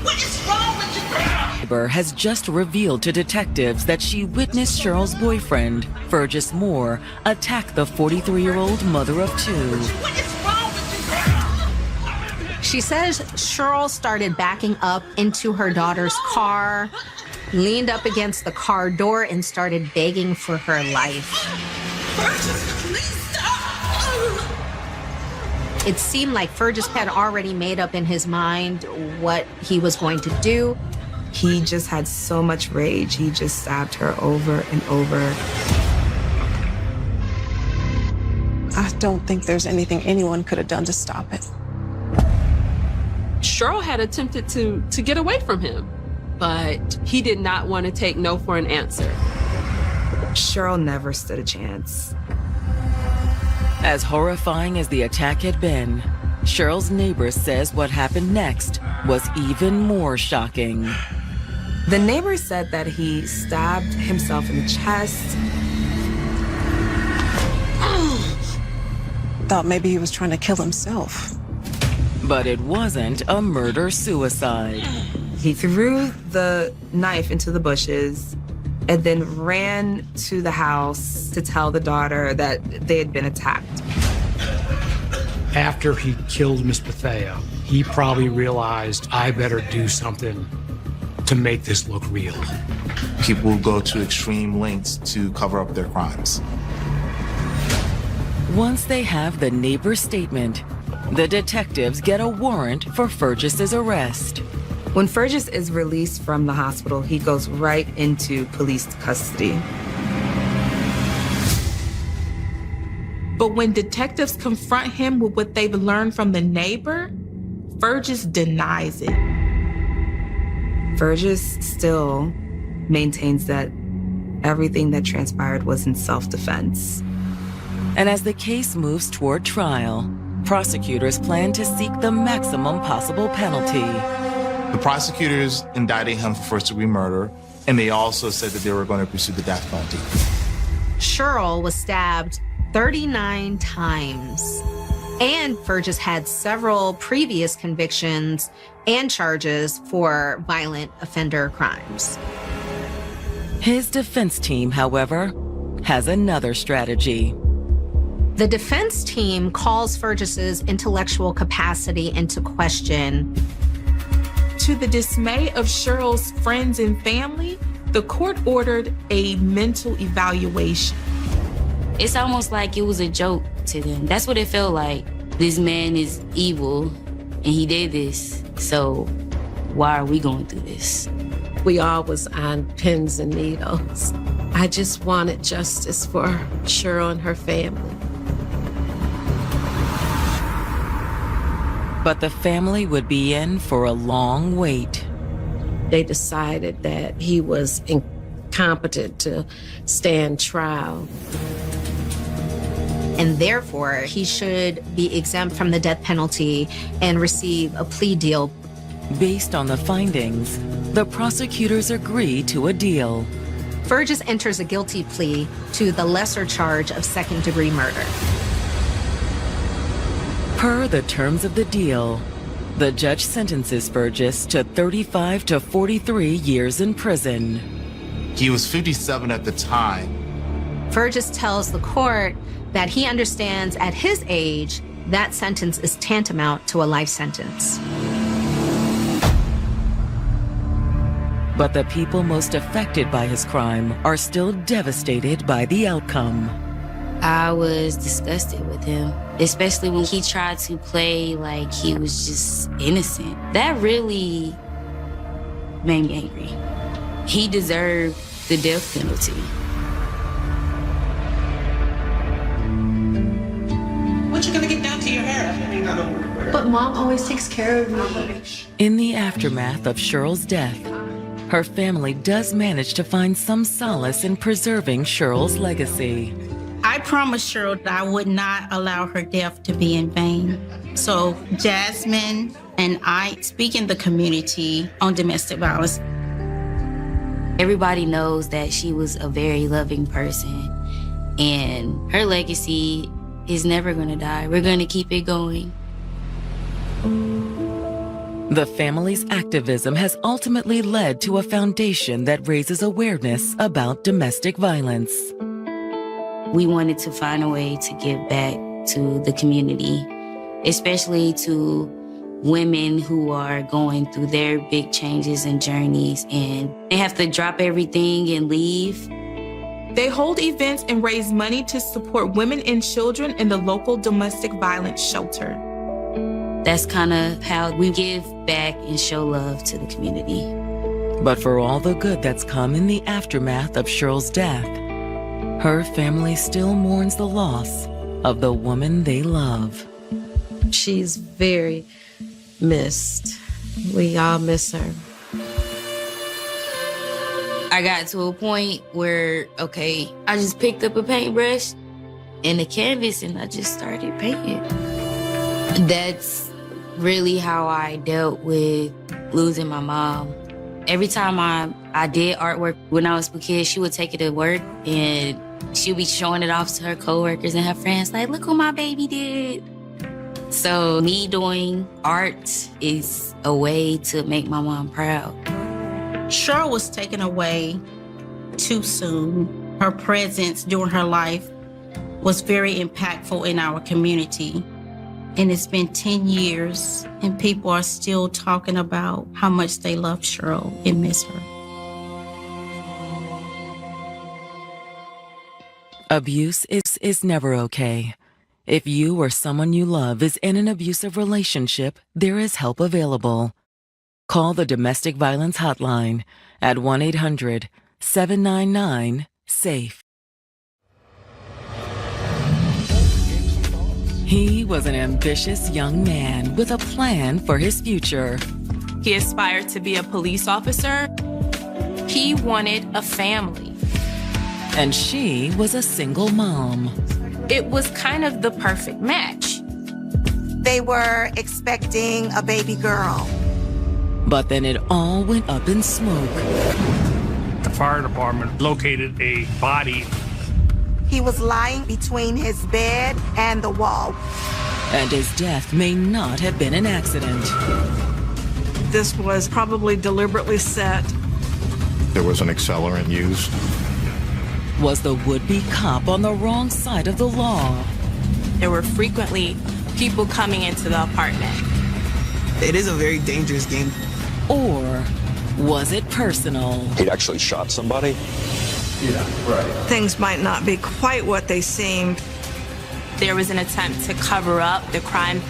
Speaker 14: What is wrong with you, girl?
Speaker 1: Neighbor has just revealed to detectives that she witnessed Cheryl's boyfriend, Fergus Moore, attack the 43-year-old mother of two.
Speaker 14: What is wrong with you, girl?
Speaker 4: She says Cheryl started backing up into her daughter's car, leaned up against the car door, and started begging for her life.
Speaker 14: Fergus, please stop.
Speaker 4: It seemed like Fergus had already made up in his mind what he was going to do.
Speaker 3: He just had so much rage. He just stabbed her over and over.
Speaker 11: I don't think there's anything anyone could have done to stop it.
Speaker 8: Cheryl had attempted to get away from him, but he did not want to take no for an answer.
Speaker 3: Cheryl never stood a chance.
Speaker 1: As horrifying as the attack had been, Cheryl's neighbor says what happened next was even more shocking.
Speaker 3: The neighbor said that he stabbed himself in the chest.
Speaker 11: Thought maybe he was trying to kill himself.
Speaker 1: But it wasn't a murder-suicide.
Speaker 3: He threw the knife into the bushes and then ran to the house to tell the daughter that they had been attacked.
Speaker 10: After he killed Miss Bethea, he probably realized, I better do something to make this look real.
Speaker 7: People go to extreme lengths to cover up their crimes.
Speaker 1: Once they have the neighbor's statement, the detectives get a warrant for Fergus's arrest.
Speaker 3: When Fergus is released from the hospital, he goes right into police custody.
Speaker 9: But when detectives confront him with what they've learned from the neighbor, Fergus denies it.
Speaker 3: Fergus still maintains that everything that transpired was in self-defense.
Speaker 1: And as the case moves toward trial, prosecutors plan to seek the maximum possible penalty.
Speaker 7: The prosecutors indicted him for first-degree murder, and they also said that they were going to pursue the death penalty.
Speaker 4: Cheryl was stabbed 39 times. And Fergus had several previous convictions and charges for violent offender crimes.
Speaker 1: His defense team, however, has another strategy.
Speaker 4: The defense team calls Fergus's intellectual capacity into question.
Speaker 9: To the dismay of Cheryl's friends and family, the court ordered a mental evaluation.
Speaker 6: It's almost like it was a joke to them. That's what it felt like. This man is evil and he did this. So why are we going through this?
Speaker 12: We all was on pins and needles. I just wanted justice for Cheryl and her family.
Speaker 1: But the family would be in for a long wait.
Speaker 12: They decided that he was incompetent to stand trial.
Speaker 4: And therefore, he should be exempt from the death penalty and receive a plea deal.
Speaker 1: Based on the findings, the prosecutors agree to a deal.
Speaker 4: Fergus enters a guilty plea to the lesser charge of second-degree murder.
Speaker 1: Per the terms of the deal, the judge sentences Fergus to 35 to 43 years in prison.
Speaker 7: He was 57 at the time.
Speaker 4: Fergus tells the court that he understands at his age that sentence is tantamount to a life sentence.
Speaker 1: But the people most affected by his crime are still devastated by the outcome.
Speaker 6: I was disgusted with him, especially when he tried to play like he was just innocent. That really made me angry. He deserved the death penalty.
Speaker 14: What you gonna get down to your hair?
Speaker 5: But Mom always takes care of me.
Speaker 1: In the aftermath of Cheryl's death, her family does manage to find some solace in preserving Cheryl's legacy.
Speaker 2: I promised Cheryl that I would not allow her death to be in vain. So Jasmine and I speak in the community on domestic violence.
Speaker 6: Everybody knows that she was a very loving person, and her legacy is never gonna die. We're gonna keep it going.
Speaker 1: The family's activism has ultimately led to a foundation that raises awareness about domestic violence.
Speaker 6: We wanted to find a way to give back to the community, especially to women who are going through their big changes and journeys, and they have to drop everything and leave.
Speaker 9: They hold events and raise money to support women and children in the local domestic violence shelter.
Speaker 6: That's kind of how we give back and show love to the community.
Speaker 1: But for all the good that's come in the aftermath of Cheryl's death, her family still mourns the loss of the woman they love.
Speaker 12: She's very missed. We all miss her.
Speaker 6: I got to a point where, okay, I just picked up a paintbrush and a canvas and I just started painting. That's really how I dealt with losing my mom. Every time I did artwork when I was a kid, she would take it to work and she'd be showing it off to her coworkers and her friends, like, look what my baby did. So me doing art is a way to make my mom proud.
Speaker 2: Cheryl was taken away too soon. Her presence during her life was very impactful in our community. And it's been 10 years, and people are still talking about how much they love Cheryl and miss her.
Speaker 1: Abuse is never okay. If you or someone you love is in an abusive relationship, there is help available. Call the Domestic Violence Hotline at 1-800-799-SAFE. He was an ambitious young man with a plan for his future.
Speaker 9: He aspired to be a police officer. He wanted a family.
Speaker 1: And she was a single mom.
Speaker 19: It was kind of the perfect match.
Speaker 20: They were expecting a baby girl.
Speaker 1: But then it all went up in smoke.
Speaker 14: The fire department located a body.
Speaker 20: He was lying between his bed and the wall.
Speaker 1: And his death may not have been an accident.
Speaker 11: This was probably deliberately set.
Speaker 13: There was an accelerant used.
Speaker 1: Was the would-be cop on the wrong side of the law?
Speaker 19: There were frequently people coming into the apartment.
Speaker 21: It is a very dangerous game.
Speaker 1: Or was it personal?
Speaker 22: He'd actually shot somebody?
Speaker 13: Yeah, right.
Speaker 11: Things might not be quite what they seemed.
Speaker 19: There was an attempt to cover up the crime.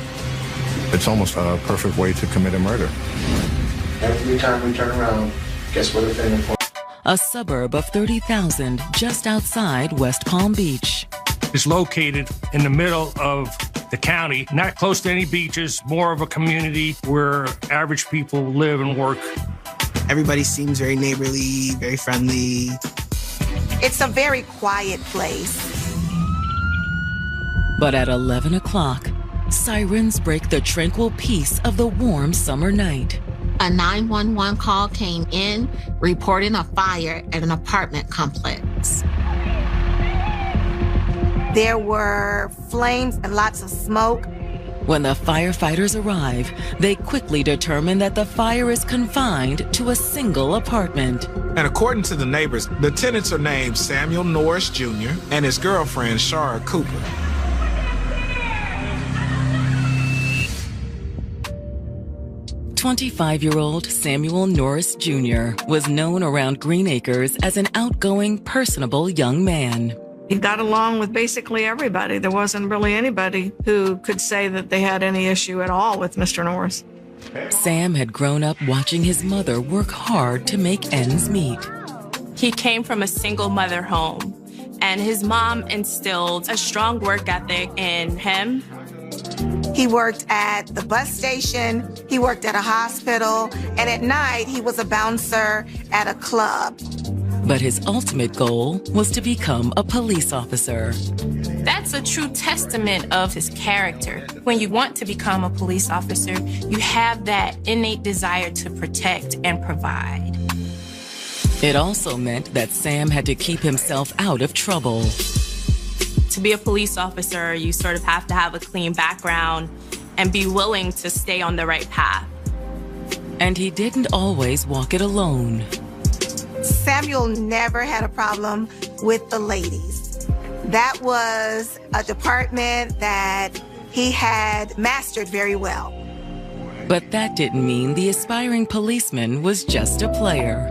Speaker 13: It's almost a perfect way to commit a murder.
Speaker 23: Every time we turn around, guess where the family for?
Speaker 1: A suburb of 30,000 just outside West Palm Beach.
Speaker 14: It's located in the middle of the county, not close to any beaches, more of a community where average people live and work.
Speaker 21: Everybody seems very neighborly, very friendly.
Speaker 20: It's a very quiet place.
Speaker 1: But at 11 o'clock, sirens break the tranquil peace of the warm summer night.
Speaker 2: A 911 call came in reporting a fire at an apartment complex.
Speaker 20: There were flames and lots of smoke.
Speaker 1: When the firefighters arrive, they quickly determine that the fire is confined to a single apartment.
Speaker 24: And according to the neighbors, the tenants are named Samuel Norris Jr. and his girlfriend, Charade Cooper.
Speaker 1: "25-year-old Samuel Norris Jr. was known around Green Acres as an outgoing, personable young man.
Speaker 11: He got along with basically everybody. There wasn't really anybody who could say that they had any issue at all with Mr. Norris.
Speaker 1: Sam had grown up watching his mother work hard to make ends meet.
Speaker 19: He came from a single mother home, and his mom instilled a strong work ethic in him.
Speaker 20: He worked at the bus station, he worked at a hospital, and at night he was a bouncer at a club.
Speaker 1: But his ultimate goal was to become a police officer.
Speaker 19: That's a true testament of his character. When you want to become a police officer, you have that innate desire to protect and provide.
Speaker 1: It also meant that Sam had to keep himself out of trouble.
Speaker 19: To be a police officer, you sort of have to have a clean background and be willing to stay on the right path.
Speaker 1: And he didn't always walk it alone.
Speaker 20: Samuel never had a problem with the ladies. That was a department that he had mastered very well.
Speaker 1: But that didn't mean the aspiring policeman was just a player.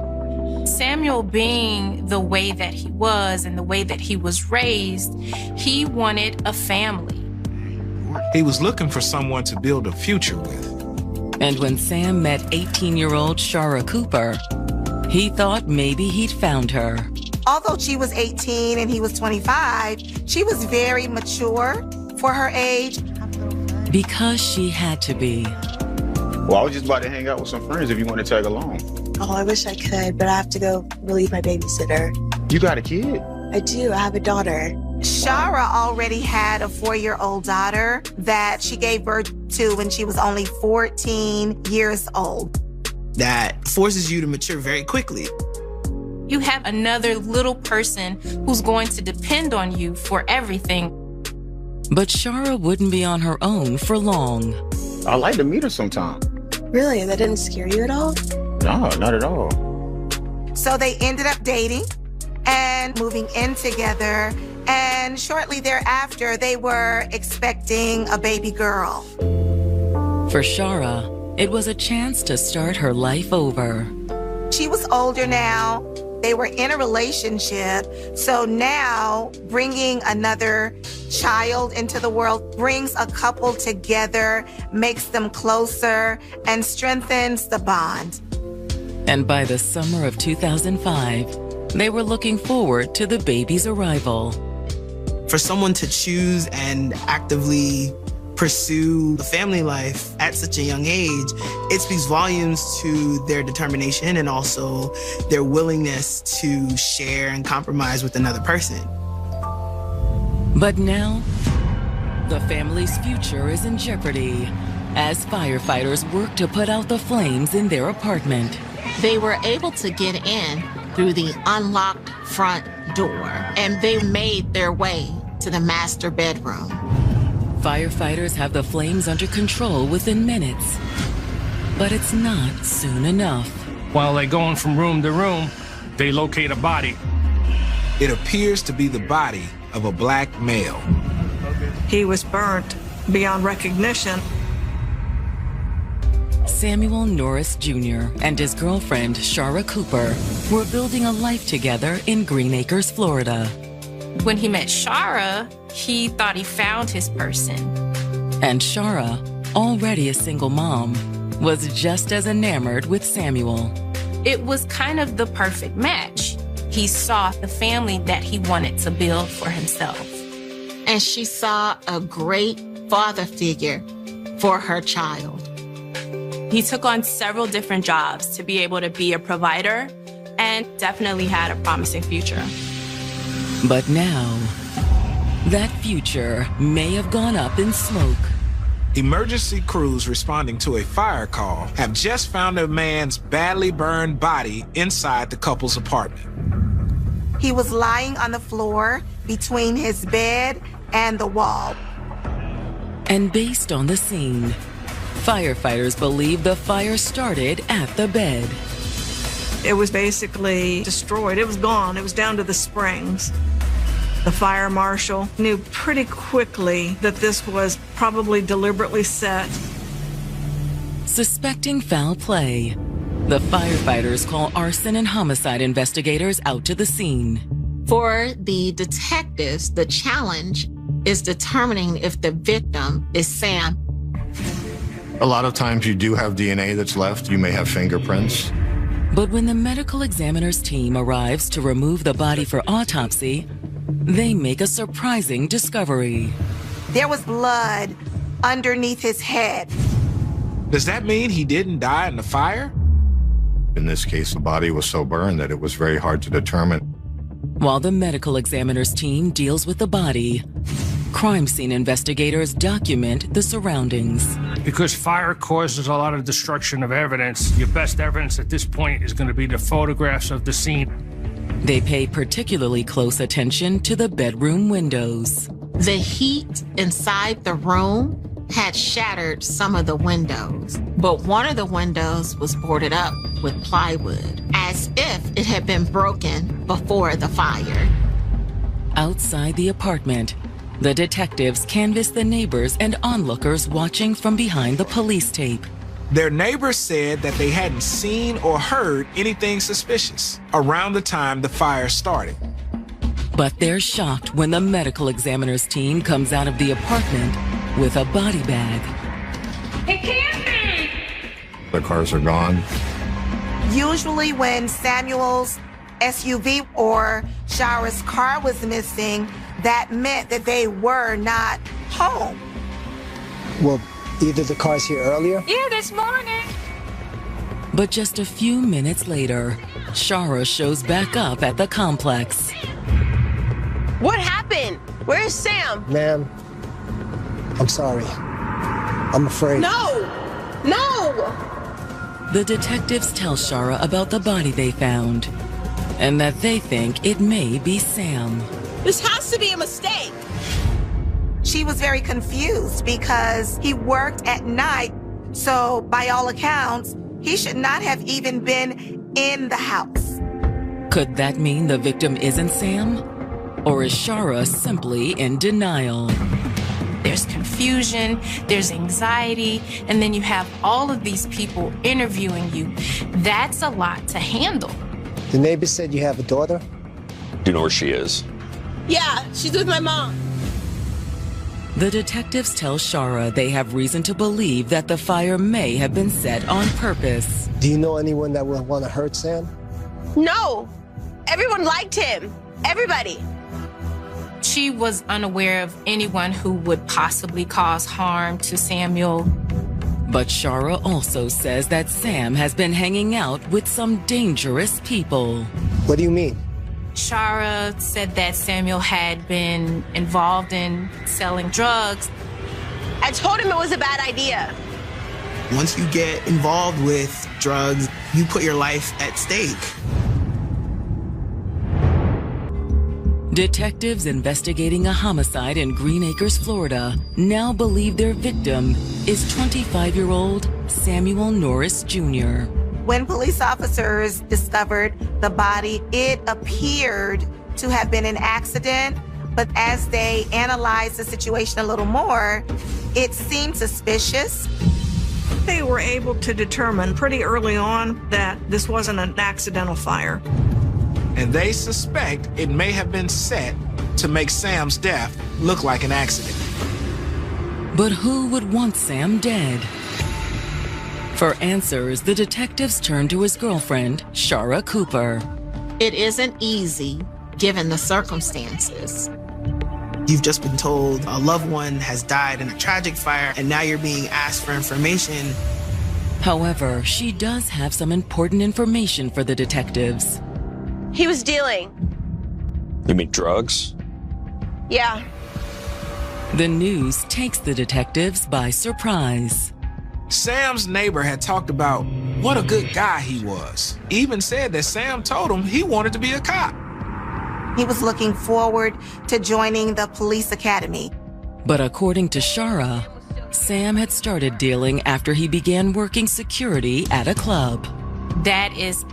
Speaker 19: Samuel, being the way that he was and the way that he was raised, he wanted a family.
Speaker 24: He was looking for someone to build a future with.
Speaker 1: And when Sam met 18-year-old Charade Cooper, he thought maybe he'd found her.
Speaker 20: Although she was 18 and he was 25, she was very mature for her age.
Speaker 1: Because she had to be.
Speaker 18: Well, I was just about to hang out with some friends if you want to tag along.
Speaker 25: Oh, I wish I could, but I have to go relieve my babysitter.
Speaker 18: You got a kid?
Speaker 25: I do. I have a daughter.
Speaker 20: Shara already had a 4-year-old daughter that she gave birth to when she was only 14 years old.
Speaker 21: That forces you to mature very quickly.
Speaker 19: You have another little person who's going to depend on you for everything.
Speaker 1: But Shara wouldn't be on her own for long.
Speaker 18: I'd like to meet her sometime.
Speaker 25: Really? That didn't scare you at all?
Speaker 18: No, not at all.
Speaker 20: So they ended up dating and moving in together. And shortly thereafter, they were expecting a baby girl.
Speaker 1: For Shara, it was a chance to start her life over.
Speaker 20: She was older now. They were in a relationship. So now bringing another child into the world brings a couple together, makes them closer, and strengthens the bond.
Speaker 1: And by the summer of 2005, they were looking forward to the baby's arrival.
Speaker 21: For someone to choose and actively pursue a family life at such a young age, it speaks volumes to their determination and also their willingness to share and compromise with another person.
Speaker 1: But now, the family's future is in jeopardy as firefighters work to put out the flames in their apartment.
Speaker 8: They were able to get in through the unlocked front door, and they made their way to the master bedroom.
Speaker 1: Firefighters have the flames under control within minutes, but it's not soon enough.
Speaker 14: While they're going from room to room, they locate a body.
Speaker 24: It appears to be the body of a black male.
Speaker 11: He was burnt beyond recognition.
Speaker 1: Samuel Norris Jr. and his girlfriend, Shara Cooper, were building a life together in Green Acres, Florida.
Speaker 19: When he met Shara, he thought he found his person.
Speaker 1: And Shara, already a single mom, was just as enamored with Samuel.
Speaker 19: It was kind of the perfect match. He saw the family that he wanted to build for himself.
Speaker 8: And she saw a great father figure for her child.
Speaker 19: He took on several different jobs to be able to be a provider and definitely had a promising future.
Speaker 1: But now, that future may have gone up in smoke.
Speaker 24: Emergency crews responding to a fire call have just found a man's badly burned body inside the couple's apartment.
Speaker 20: He was lying on the floor between his bed and the wall.
Speaker 1: And based on the scene, firefighters believe the fire started at the bed.
Speaker 11: It was basically destroyed. It was gone. It was down to the springs. The fire marshal knew pretty quickly that this was probably deliberately set.
Speaker 1: Suspecting foul play, the firefighters call arson and homicide investigators out to the scene.
Speaker 8: For the detectives, the challenge is determining if the victim is Sam.
Speaker 15: A lot of times you do have DNA that's left. You may have fingerprints.
Speaker 1: But when the medical examiner's team arrives to remove the body for autopsy, they make a surprising discovery.
Speaker 20: There was blood underneath his head.
Speaker 24: Does that mean he didn't die in the fire?
Speaker 15: In this case, the body was so burned that it was very hard to determine.
Speaker 1: While the medical examiner's team deals with the body, crime scene investigators document the surroundings.
Speaker 14: Because fire causes a lot of destruction of evidence, your best evidence at this point is going to be the photographs of the scene.
Speaker 1: They pay particularly close attention to the bedroom windows.
Speaker 8: The heat inside the room had shattered some of the windows, but one of the windows was boarded up with plywood, as if it had been broken before the fire.
Speaker 1: Outside the apartment, the detectives canvass the neighbors and onlookers watching from behind the police tape.
Speaker 24: Their neighbors said that they hadn't seen or heard anything suspicious around the time the fire started.
Speaker 1: But they're shocked when the medical examiner's team comes out of the apartment with a body bag.
Speaker 20: It can't be!
Speaker 15: The cars are gone.
Speaker 20: Usually when Samuel's SUV or Shara's car was missing, that meant that they were not home.
Speaker 16: Well, either the car's here earlier?
Speaker 20: Yeah, this morning.
Speaker 1: But just a few minutes later, Shara shows back up at the complex.
Speaker 17: What happened? Where's Sam?
Speaker 16: Ma'am, I'm sorry. I'm afraid.
Speaker 17: No! No!
Speaker 1: The detectives tell Shara about the body they found, and that they think it may be Sam.
Speaker 17: This has to be a mistake.
Speaker 20: She was very confused because he worked at night, so by all accounts, he should not have even been in the house.
Speaker 1: Could that mean the victim isn't Sam? Or is Shara simply in denial?
Speaker 19: There's confusion, there's anxiety, and then you have all of these people interviewing you. That's a lot to handle.
Speaker 16: The neighbor said you have a daughter?
Speaker 22: Do you know where she is?
Speaker 17: Yeah, she's with my mom.
Speaker 1: The detectives tell Shara they have reason to believe that the fire may have been set on purpose.
Speaker 16: Do you know anyone that would want to hurt Sam?
Speaker 17: No. Everyone liked him. Everybody.
Speaker 19: She was unaware of anyone who would possibly cause harm to Samuel.
Speaker 1: But Shara also says that Sam has been hanging out with some dangerous people.
Speaker 16: What do you mean?
Speaker 19: Shara said that Samuel had been involved in selling drugs.
Speaker 17: I told him it was a bad idea.
Speaker 21: Once you get involved with drugs, you put your life at stake.
Speaker 1: Detectives investigating a homicide in Green Acres, Florida, now believe their victim is 25-year-old Samuel Norris Jr.
Speaker 20: When police officers discovered the body, it appeared to have been an accident, but as they analyzed the situation a little more, it seemed suspicious.
Speaker 11: They were able to determine pretty early on that this wasn't an accidental fire.
Speaker 24: And they suspect it may have been set to make Sam's death look like an accident.
Speaker 1: But who would want Sam dead? For answers, the detectives turned to his girlfriend, Shara Cooper.
Speaker 8: It isn't easy given the circumstances.
Speaker 21: You've just been told a loved one has died in a tragic fire, and now you're being asked for information.
Speaker 1: However, she does have some important information for the detectives.
Speaker 17: He was dealing.
Speaker 22: You mean drugs?
Speaker 17: Yeah.
Speaker 1: The news takes the detectives by surprise.
Speaker 24: Sam's neighbor had talked about what a good guy he was. Even said that Sam told him he wanted to be a cop.
Speaker 20: He was looking forward to joining the police academy.
Speaker 1: But according to Shara, Sam had started dealing after he began working security at a club.
Speaker 19: That is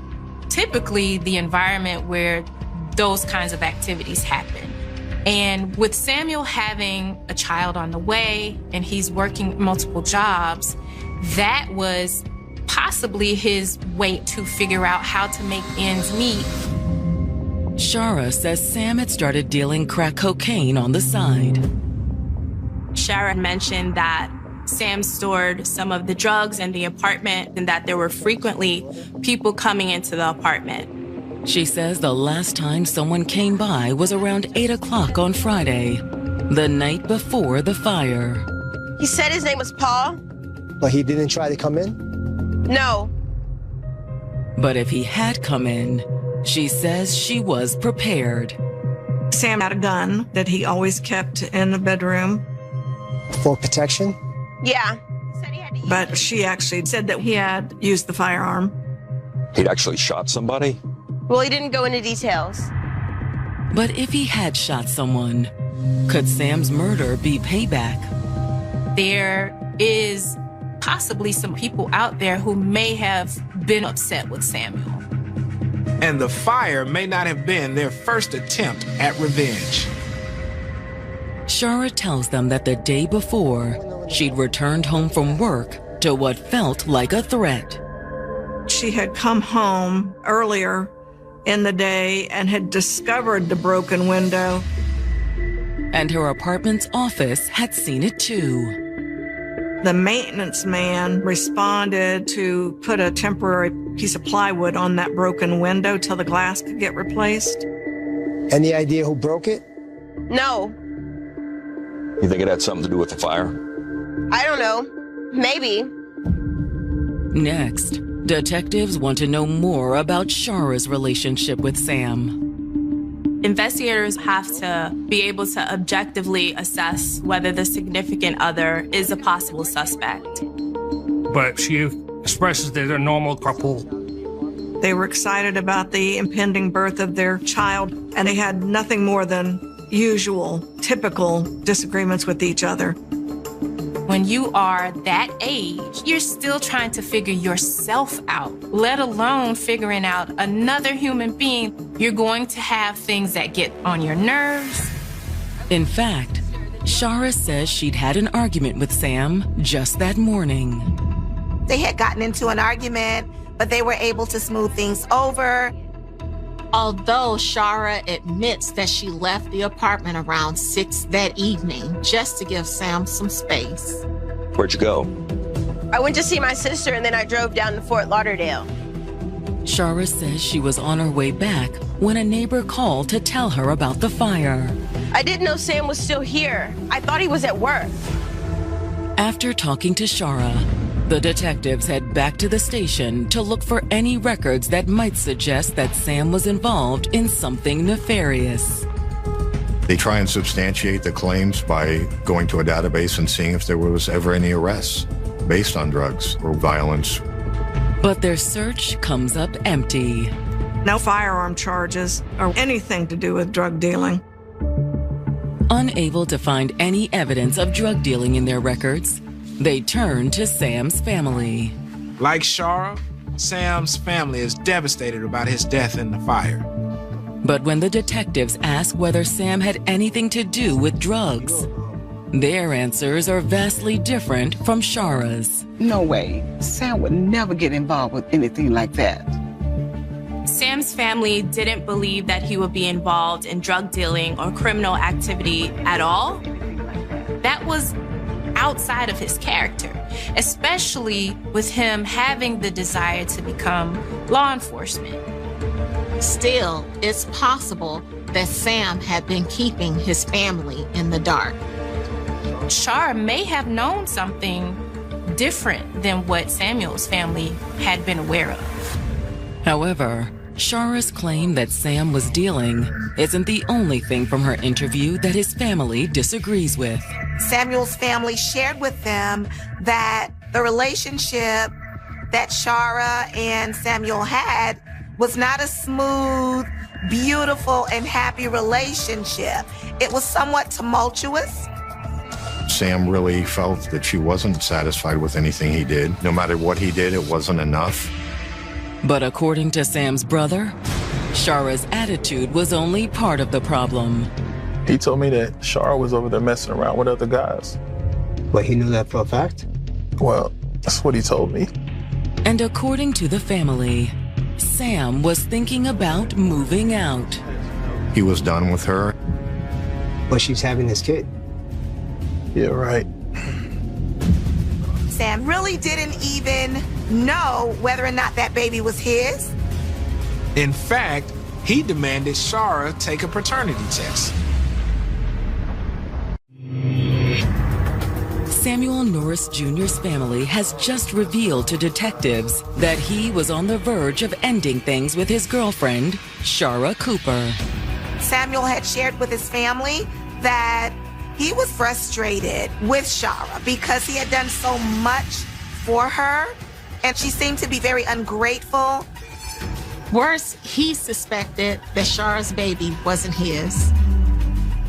Speaker 19: typically the environment where those kinds of activities happen. And with Samuel having a child on the way and he's working multiple jobs, that was possibly his way to figure out how to make ends meet.
Speaker 1: Shara says Sam had started dealing crack cocaine on the side.
Speaker 19: Shara mentioned that Sam stored some of the drugs in the apartment and that there were frequently people coming into the apartment.
Speaker 1: She says the last time someone came by was around 8 o'clock on Friday, the night before the fire.
Speaker 17: He said his name was Paul.
Speaker 16: But he didn't try to come in?
Speaker 17: No.
Speaker 1: But if he had come in, she says she was prepared.
Speaker 11: Sam had a gun that he always kept in the bedroom.
Speaker 16: For protection?
Speaker 17: Yeah.
Speaker 11: But she actually said that he had used the firearm.
Speaker 22: He'd actually shot somebody?
Speaker 17: Well, he didn't go into details.
Speaker 1: But if he had shot someone, could Sam's murder be payback?
Speaker 19: There is possibly some people out there who may have been upset with Samuel.
Speaker 24: And the fire may not have been their first attempt at revenge.
Speaker 1: Shara tells them that the day before, she'd returned home from work to what felt like a threat.
Speaker 11: She had come home earlier in the day and had discovered the broken window.
Speaker 1: And her apartment's office had seen it too.
Speaker 11: The maintenance man responded to put a temporary piece of plywood on that broken window till the glass could get replaced.
Speaker 16: Any idea who broke it?
Speaker 17: No.
Speaker 22: You think it had something to do with the fire?
Speaker 17: I don't know. Maybe.
Speaker 1: Next, detectives want to know more about Shara's relationship with Sam.
Speaker 19: Investigators have to be able to objectively assess whether the significant other is a possible suspect.
Speaker 14: But she expresses they're a normal couple.
Speaker 11: They were excited about the impending birth of their child, and they had nothing more than usual, typical disagreements with each other.
Speaker 19: When you are that age, you're still trying to figure yourself out, let alone figuring out another human being. You're going to have things that get on your nerves.
Speaker 1: In fact, Shara says she'd had an argument with Sam just that morning.
Speaker 20: They had gotten into an argument, but they were able to smooth things over.
Speaker 8: Although Shara admits that she left the apartment around 6 that evening just to give Sam some space.
Speaker 22: Where'd you go?
Speaker 17: I went to see my sister and then I drove down to Fort Lauderdale.
Speaker 1: Shara says she was on her way back when a neighbor called to tell her about the fire.
Speaker 17: I didn't know Sam was still here. I thought he was at work.
Speaker 1: After talking to Shara, The detectives head back to the station to look for any records that might suggest that Sam was involved in something nefarious.
Speaker 15: They try and substantiate the claims by going to a database and seeing if there was ever any arrests based on drugs or violence.
Speaker 1: But their search comes up empty.
Speaker 11: No firearm charges or anything to do with drug dealing.
Speaker 1: Unable to find any evidence of drug dealing in their records, they turn to Sam's family.
Speaker 24: Like Shara, Sam's family is devastated about his death in the fire.
Speaker 1: But when the detectives ask whether Sam had anything to do with drugs, their answers are vastly different from Shara's.
Speaker 3: No way. Sam would never get involved with anything like that.
Speaker 19: Sam's family didn't believe that he would be involved in drug dealing or criminal activity at all. That was outside of his character, especially with him having the desire to become law enforcement.
Speaker 8: Still, it's possible that Sam had been keeping his family in the dark.
Speaker 19: Shara may have known something different than what Samuel's family had been aware of.
Speaker 1: However, Shara's claim that Sam was dealing isn't the only thing from her interview that his family disagrees with.
Speaker 20: Samuel's family shared with them that the relationship that Shara and Samuel had was not a smooth, beautiful, and happy relationship. It was somewhat tumultuous.
Speaker 15: Sam really felt that she wasn't satisfied with anything he did. No matter what he did, it wasn't enough.
Speaker 1: But according to Sam's brother, Shara's attitude was only part of the problem.
Speaker 4: He told me that Shara was over there messing around with other guys.
Speaker 16: But he knew that for a fact?
Speaker 4: Well, that's what he told me.
Speaker 1: And according to the family, Sam was thinking about moving out.
Speaker 15: He was done with her.
Speaker 16: But she's having this kid.
Speaker 4: Yeah, right.
Speaker 20: Sam really didn't even know whether or not that baby was his.
Speaker 24: In fact, he demanded Shara take a paternity test.
Speaker 1: Samuel Norris Jr.'s family has just revealed to detectives that he was on the verge of ending things with his girlfriend, Shara Cooper.
Speaker 20: Samuel had shared with his family that he was frustrated with Shara because he had done so much for her, and she seemed to be very ungrateful.
Speaker 8: Worse, he suspected that Shara's baby wasn't his.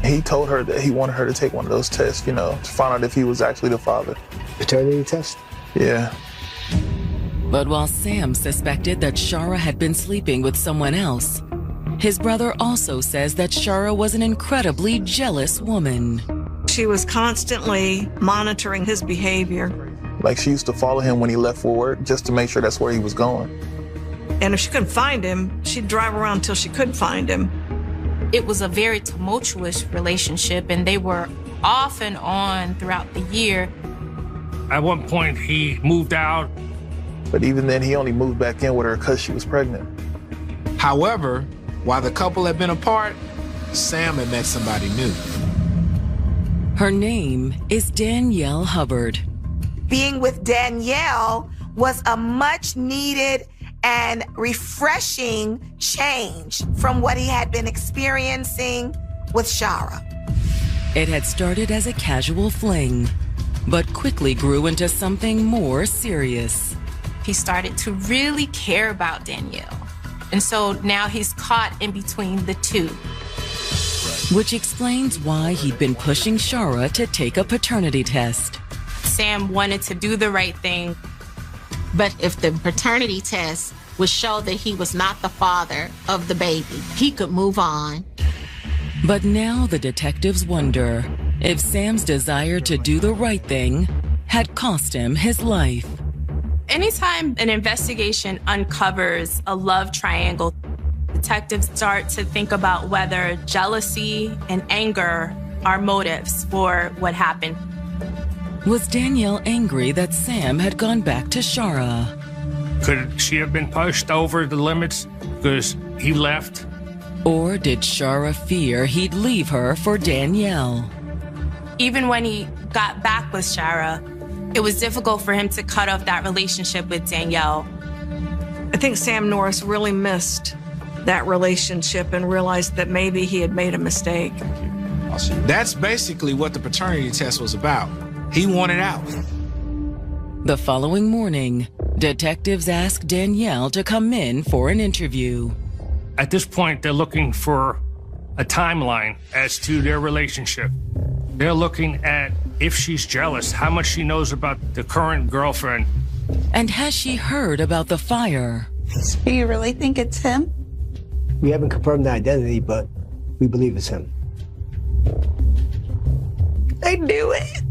Speaker 4: He told her that he wanted her to take one of those tests, to find out if he was actually the father.
Speaker 16: Paternity test?
Speaker 4: Yeah.
Speaker 1: But while Sam suspected that Shara had been sleeping with someone else, his brother also says that Shara was an incredibly jealous woman.
Speaker 11: She was constantly monitoring his behavior.
Speaker 4: Like she used to follow him when he left for work just to make sure that's where he was going.
Speaker 11: And if she couldn't find him, she'd drive around until she could find him.
Speaker 19: It was a very tumultuous relationship, and they were off and on throughout the year.
Speaker 14: At one point, he moved out.
Speaker 4: But even then, he only moved back in with her because she was pregnant.
Speaker 24: However, while the couple had been apart, Sam had met somebody new.
Speaker 1: Her name is Danielle Hubbard.
Speaker 20: Being with Danielle was a much needed and refreshing change from what he had been experiencing with Shara.
Speaker 1: It had started as a casual fling, but quickly grew into something more serious.
Speaker 19: He started to really care about Danielle. And so now he's caught in between the two.
Speaker 1: Which explains why he'd been pushing Shara to take a paternity test.
Speaker 19: Sam wanted to do the right thing.
Speaker 8: But if the paternity test would show that he was not the father of the baby, he could move on.
Speaker 1: But now the detectives wonder if Sam's desire to do the right thing had cost him his life.
Speaker 19: Anytime an investigation uncovers a love triangle, detectives start to think about whether jealousy and anger are motives for what happened.
Speaker 1: Was Danielle angry that Sam had gone back to Shara?
Speaker 14: Could she have been pushed over the limits because he left?
Speaker 1: Or did Shara fear he'd leave her for Danielle?
Speaker 19: Even when he got back with Shara, it was difficult for him to cut off that relationship with Danielle.
Speaker 11: I think Sam Norris really missed that relationship and realized that maybe he had made a mistake.
Speaker 24: That's basically what the paternity test was about. He wanted out.
Speaker 1: The following morning, detectives asked Danielle to come in for an interview.
Speaker 14: At this point, they're looking for a timeline as to their relationship. They're looking at if she's jealous, how much she knows about the current girlfriend.
Speaker 1: And has she heard about the fire?
Speaker 25: Do you really think it's him?
Speaker 16: We haven't confirmed the identity, but we believe it's him.
Speaker 25: I knew it.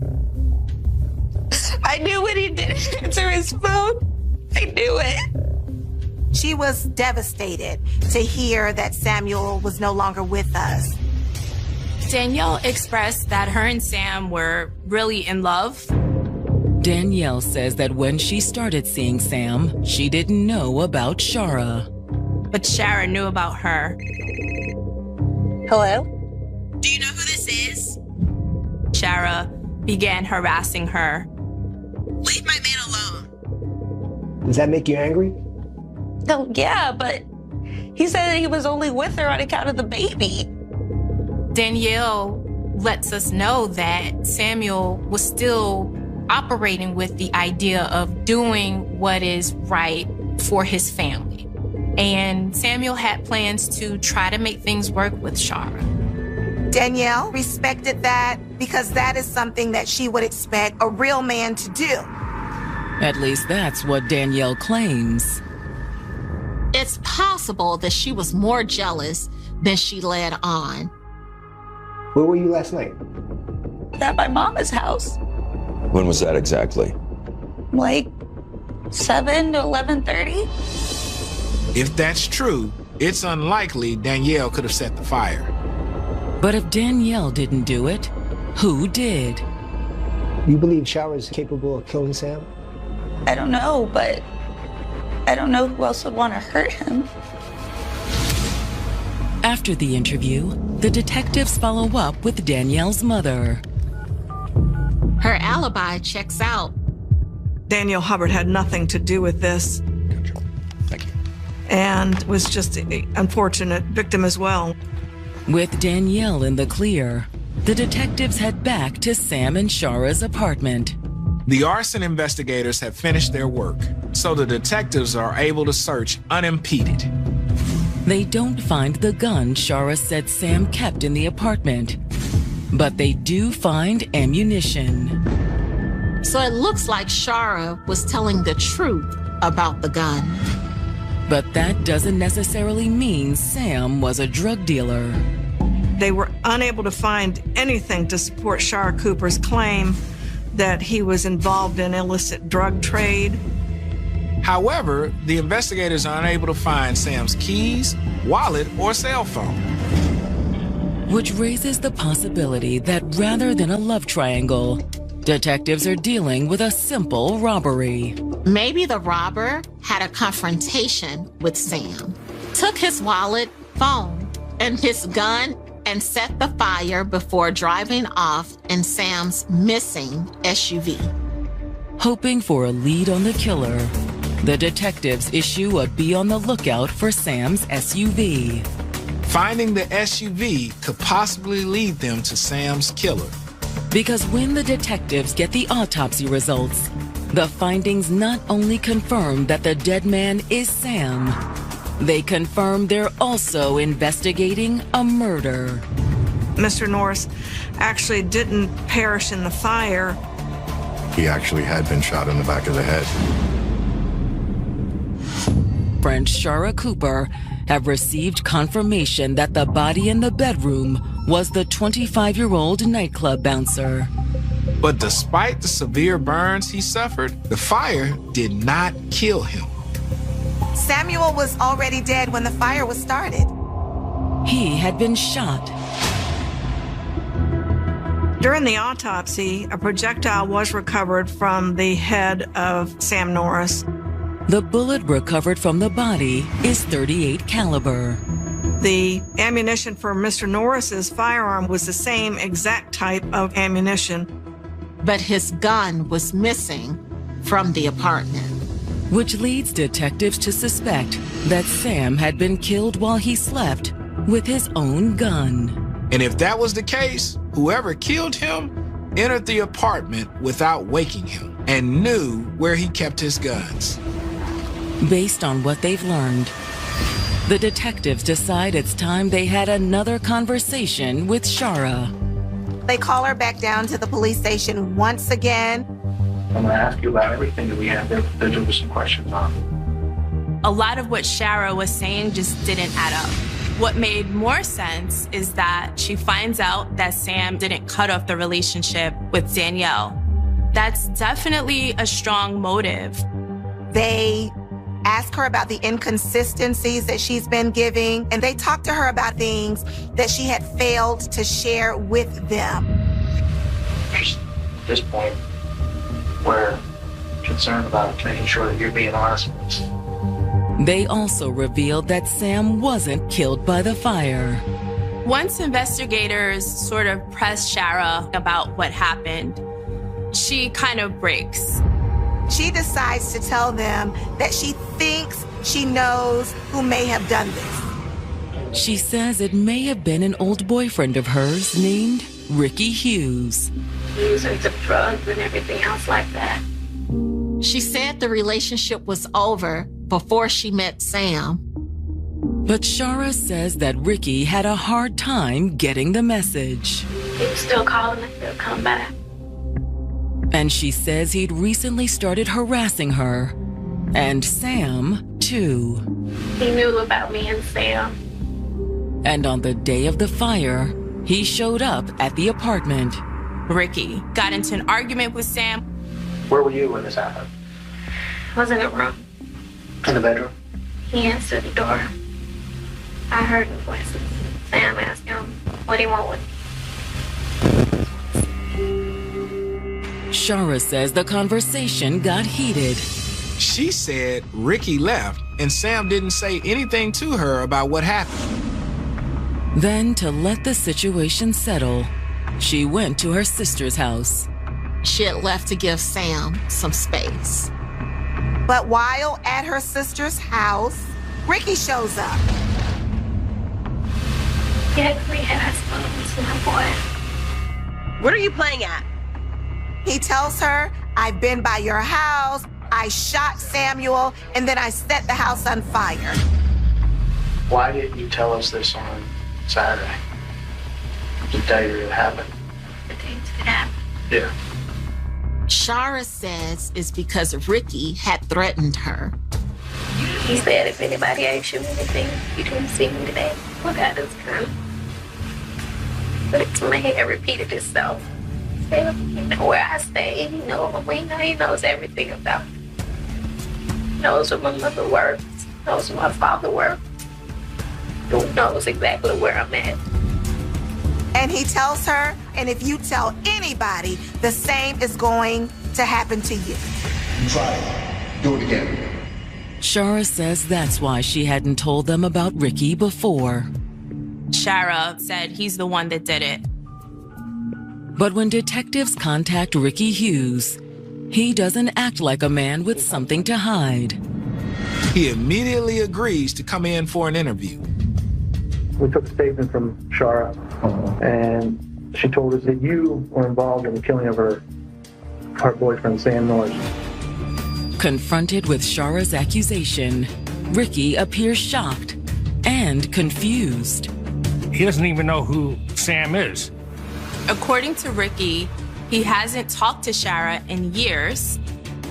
Speaker 25: I knew when he didn't answer his phone. I knew it.
Speaker 20: She was devastated to hear that Samuel was no longer with us.
Speaker 19: Danielle expressed that her and Sam were really in love.
Speaker 1: Danielle says that when she started seeing Sam, she didn't know about Shara.
Speaker 19: But Shara knew about her.
Speaker 25: Hello?
Speaker 19: Do you know who this is? Shara began harassing her. Leave my man alone.
Speaker 16: Does that make you angry?
Speaker 25: Oh, yeah, but he said that he was only with her on account of the baby.
Speaker 19: Danielle lets us know that Samuel was still operating with the idea of doing what is right for his family. And Samuel had plans to try to make things work with Shara.
Speaker 20: Danielle respected that because that is something that she would expect a real man to do.
Speaker 1: At least that's what Danielle claims.
Speaker 8: It's possible that she was more jealous than she let on.
Speaker 16: Where were you last night?
Speaker 25: At my mama's house.
Speaker 22: When was that exactly?
Speaker 25: Like 7 to 11:30.
Speaker 24: If that's true, it's unlikely Danielle could have set the fire.
Speaker 1: But if Danielle didn't do it, who did?
Speaker 16: You believe Shara is capable of killing Sam?
Speaker 25: I don't know, but I don't know who else would want to hurt him.
Speaker 1: After the interview, the detectives follow up with Danielle's mother.
Speaker 8: Her alibi checks out.
Speaker 11: Danielle Hubbard had nothing to do with this.
Speaker 22: Thank you.
Speaker 11: And was just an unfortunate victim as well.
Speaker 1: With Danielle in the clear, the detectives head back to Sam and Shara's apartment.
Speaker 24: The arson investigators have finished their work, so the detectives are able to search unimpeded.
Speaker 1: They don't find the gun Shara said Sam kept in the apartment, but they do find ammunition.
Speaker 8: So it looks like Shara was telling the truth about the gun.
Speaker 1: But that doesn't necessarily mean Sam was a drug dealer.
Speaker 11: They were unable to find anything to support Shara Cooper's claim that he was involved in illicit drug trade.
Speaker 24: However, the investigators are unable to find Sam's keys, wallet, or cell phone.
Speaker 1: Which raises the possibility that rather than a love triangle, detectives are dealing with a simple robbery.
Speaker 8: Maybe the robber had a confrontation with Sam, took his wallet, phone, and his gun and set the fire before driving off in Sam's missing SUV.
Speaker 1: Hoping for a lead on the killer, the detectives issue a be on the lookout for Sam's SUV.
Speaker 24: Finding the SUV could possibly lead them to Sam's killer.
Speaker 1: Because when the detectives get the autopsy results, the findings not only confirm that the dead man is Sam, they confirm they're also investigating a murder.
Speaker 11: Mr. Norris actually didn't perish in the fire.
Speaker 15: He actually had been shot in the back of the head.
Speaker 1: Friend Shara Cooper have received confirmation that the body in the bedroom was the 25-year-old nightclub bouncer.
Speaker 24: But despite the severe burns he suffered, the fire did not kill him.
Speaker 20: Samuel was already dead when the fire was started.
Speaker 1: He had been shot.
Speaker 11: During the autopsy, a projectile was recovered from the head of Sam Norris.
Speaker 1: The bullet recovered from the body is .38 caliber.
Speaker 11: The ammunition for Mr. Norris's firearm was the same exact type of ammunition.
Speaker 8: but his gun was missing from the apartment.
Speaker 1: Which leads detectives to suspect that Sam had been killed while he slept with his own gun.
Speaker 24: And if that was the case, whoever killed him entered the apartment without waking him and knew where he kept his guns.
Speaker 1: Based on what they've learned, the detectives decide it's time they had another conversation with Shara.
Speaker 20: They call her back down to the police station once again.
Speaker 23: I'm going to ask you about everything that we have there. There were some questions on.
Speaker 19: A lot of what Shara was saying just didn't add up. What made more sense is that she finds out that Sam didn't cut off the relationship with Danielle. That's definitely a strong motive.
Speaker 20: They ask her about the inconsistencies that she's been giving, and they talk to her about things that she had failed to share with them.
Speaker 23: At this point, we're concerned about making sure that you're being honest with us.
Speaker 1: They also revealed that Sam wasn't killed by the fire.
Speaker 19: Once investigators sort of press Shara about what happened, she kind of breaks.
Speaker 20: She decides to tell them that she thinks she knows who may have done this.
Speaker 1: She says it may have been an old boyfriend of hers named Ricky Hughes.
Speaker 5: He was into drugs and everything else like that.
Speaker 8: She said the relationship was over before she met Sam.
Speaker 1: But Shara says that Ricky had a hard time getting the message.
Speaker 5: He was still calling and still come back.
Speaker 1: And she says he'd recently started harassing her. And Sam, too.
Speaker 5: He knew about me and Sam.
Speaker 1: And on the day of the fire, he showed up at the apartment.
Speaker 19: Ricky got into an argument with Sam.
Speaker 23: Where were you when this happened?
Speaker 5: I was in the room.
Speaker 23: In the bedroom?
Speaker 5: He answered the door. I heard the voices. Sam asked him, what do you want with me?
Speaker 1: Shara says the conversation got heated.
Speaker 24: She said Ricky left and Sam didn't say anything to her about what happened.
Speaker 1: Then, to let the situation settle, she went to her sister's house.
Speaker 8: She had left to give Sam some space.
Speaker 20: But while at her sister's house, Ricky shows up.
Speaker 5: He actually has phones with my boy.
Speaker 17: What are you playing at?
Speaker 20: He tells her, I've been by your house, I shot Samuel, and then I set the house on fire.
Speaker 23: Why didn't you tell us this on Saturday? The day it happened.
Speaker 5: The day it happened.
Speaker 23: Yeah.
Speaker 8: Shara says it's because Ricky had threatened her.
Speaker 5: He said if anybody asks you anything, you didn't see me today. Look at this gun. But it's my head repeated itself. He knows where I stay. He knows me. He knows everything about me. He knows where my mother works. Knows where my father works. He knows exactly where I'm at.
Speaker 20: And he tells her, and if you tell anybody, the same is going to happen to you.
Speaker 23: Try it. Do it again.
Speaker 1: Shara says that's why she hadn't told them about Ricky before.
Speaker 19: Shara said he's the one that did it.
Speaker 1: But when detectives contact Ricky Hughes, he doesn't act like a man with something to hide.
Speaker 24: He immediately agrees to come in for an interview.
Speaker 23: We took a statement from Shara, and she told us that you were involved in the killing of her boyfriend, Sam Norris.
Speaker 1: Confronted with Shara's accusation, Ricky appears shocked and confused.
Speaker 14: He doesn't even know who Sam is.
Speaker 19: According to Ricky, he hasn't talked to Shara in years.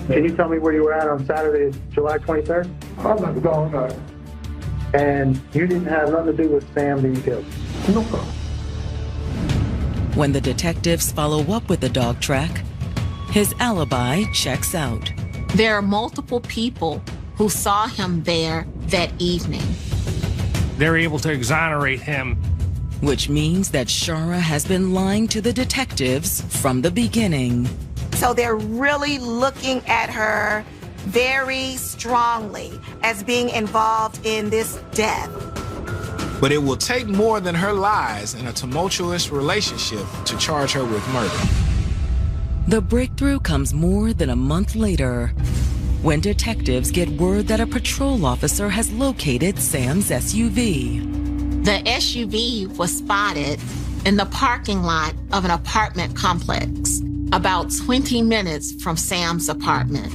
Speaker 23: Can you tell me where you were at on Saturday, July 23rd? I'm not going. And you didn't have nothing to do with Sam being killed? No problem.
Speaker 1: When the detectives follow up with the dog track, his alibi checks out.
Speaker 8: There are multiple people who saw him there that evening.
Speaker 14: They're able to exonerate him.
Speaker 1: Which means that Shara has been lying to the detectives from the beginning.
Speaker 20: So they're really looking at her very strongly as being involved in this death.
Speaker 24: But it will take more than her lies and a tumultuous relationship to charge her with murder.
Speaker 1: The breakthrough comes more than a month later, when detectives get word that a patrol officer has located Sam's SUV.
Speaker 8: The SUV was spotted in the parking lot of an apartment complex, about 20 minutes from Sam's apartment.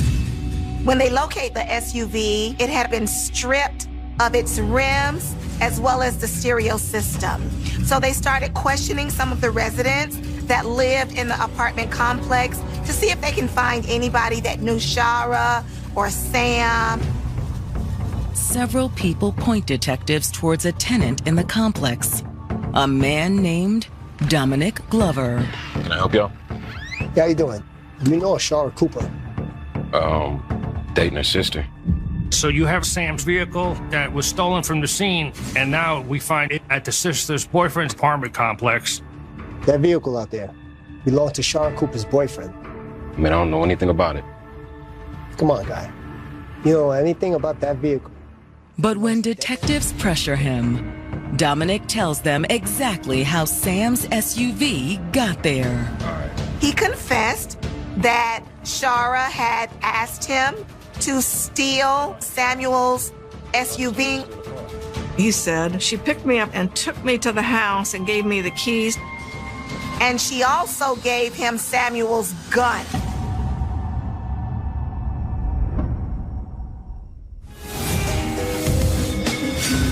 Speaker 20: When they locate the SUV, it had been stripped of its rims as well as the stereo system. So they started questioning some of the residents that lived in the apartment complex to see if they can find anybody that knew Shara or Sam.
Speaker 1: Several people point detectives towards a tenant in the complex, a man named Dominic Glover.
Speaker 22: Can I help y'all?
Speaker 16: How you doing? You know Shara Cooper?
Speaker 22: Dating her sister.
Speaker 14: So you have Sam's vehicle that was stolen from the scene, and now we find it at the sister's boyfriend's apartment complex.
Speaker 16: That vehicle out there belonged to Shara Cooper's boyfriend.
Speaker 22: I mean, I don't know anything about it.
Speaker 16: Come on, guy. You don't know anything about that vehicle.
Speaker 1: But when detectives pressure him, Dominic tells them exactly how Sam's SUV got there.
Speaker 20: He confessed that Shara had asked him to steal Samuel's SUV.
Speaker 11: He said, she picked me up and took me to the house and gave me the keys.
Speaker 20: And she also gave him Samuel's gun.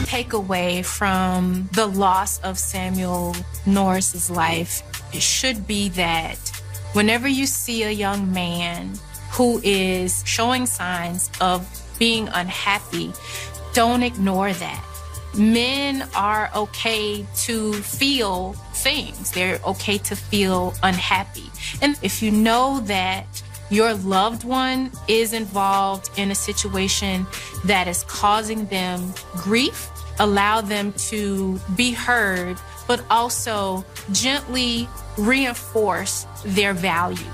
Speaker 19: Takeaway from the loss of Samuel Norris's life, it should be that whenever you see a young man who is showing signs of being unhappy, don't ignore that. Men are okay to feel things. They're okay to feel unhappy. And if you know that your loved one is involved in a situation that is causing them grief, allow them to be heard, but also gently reinforce their value.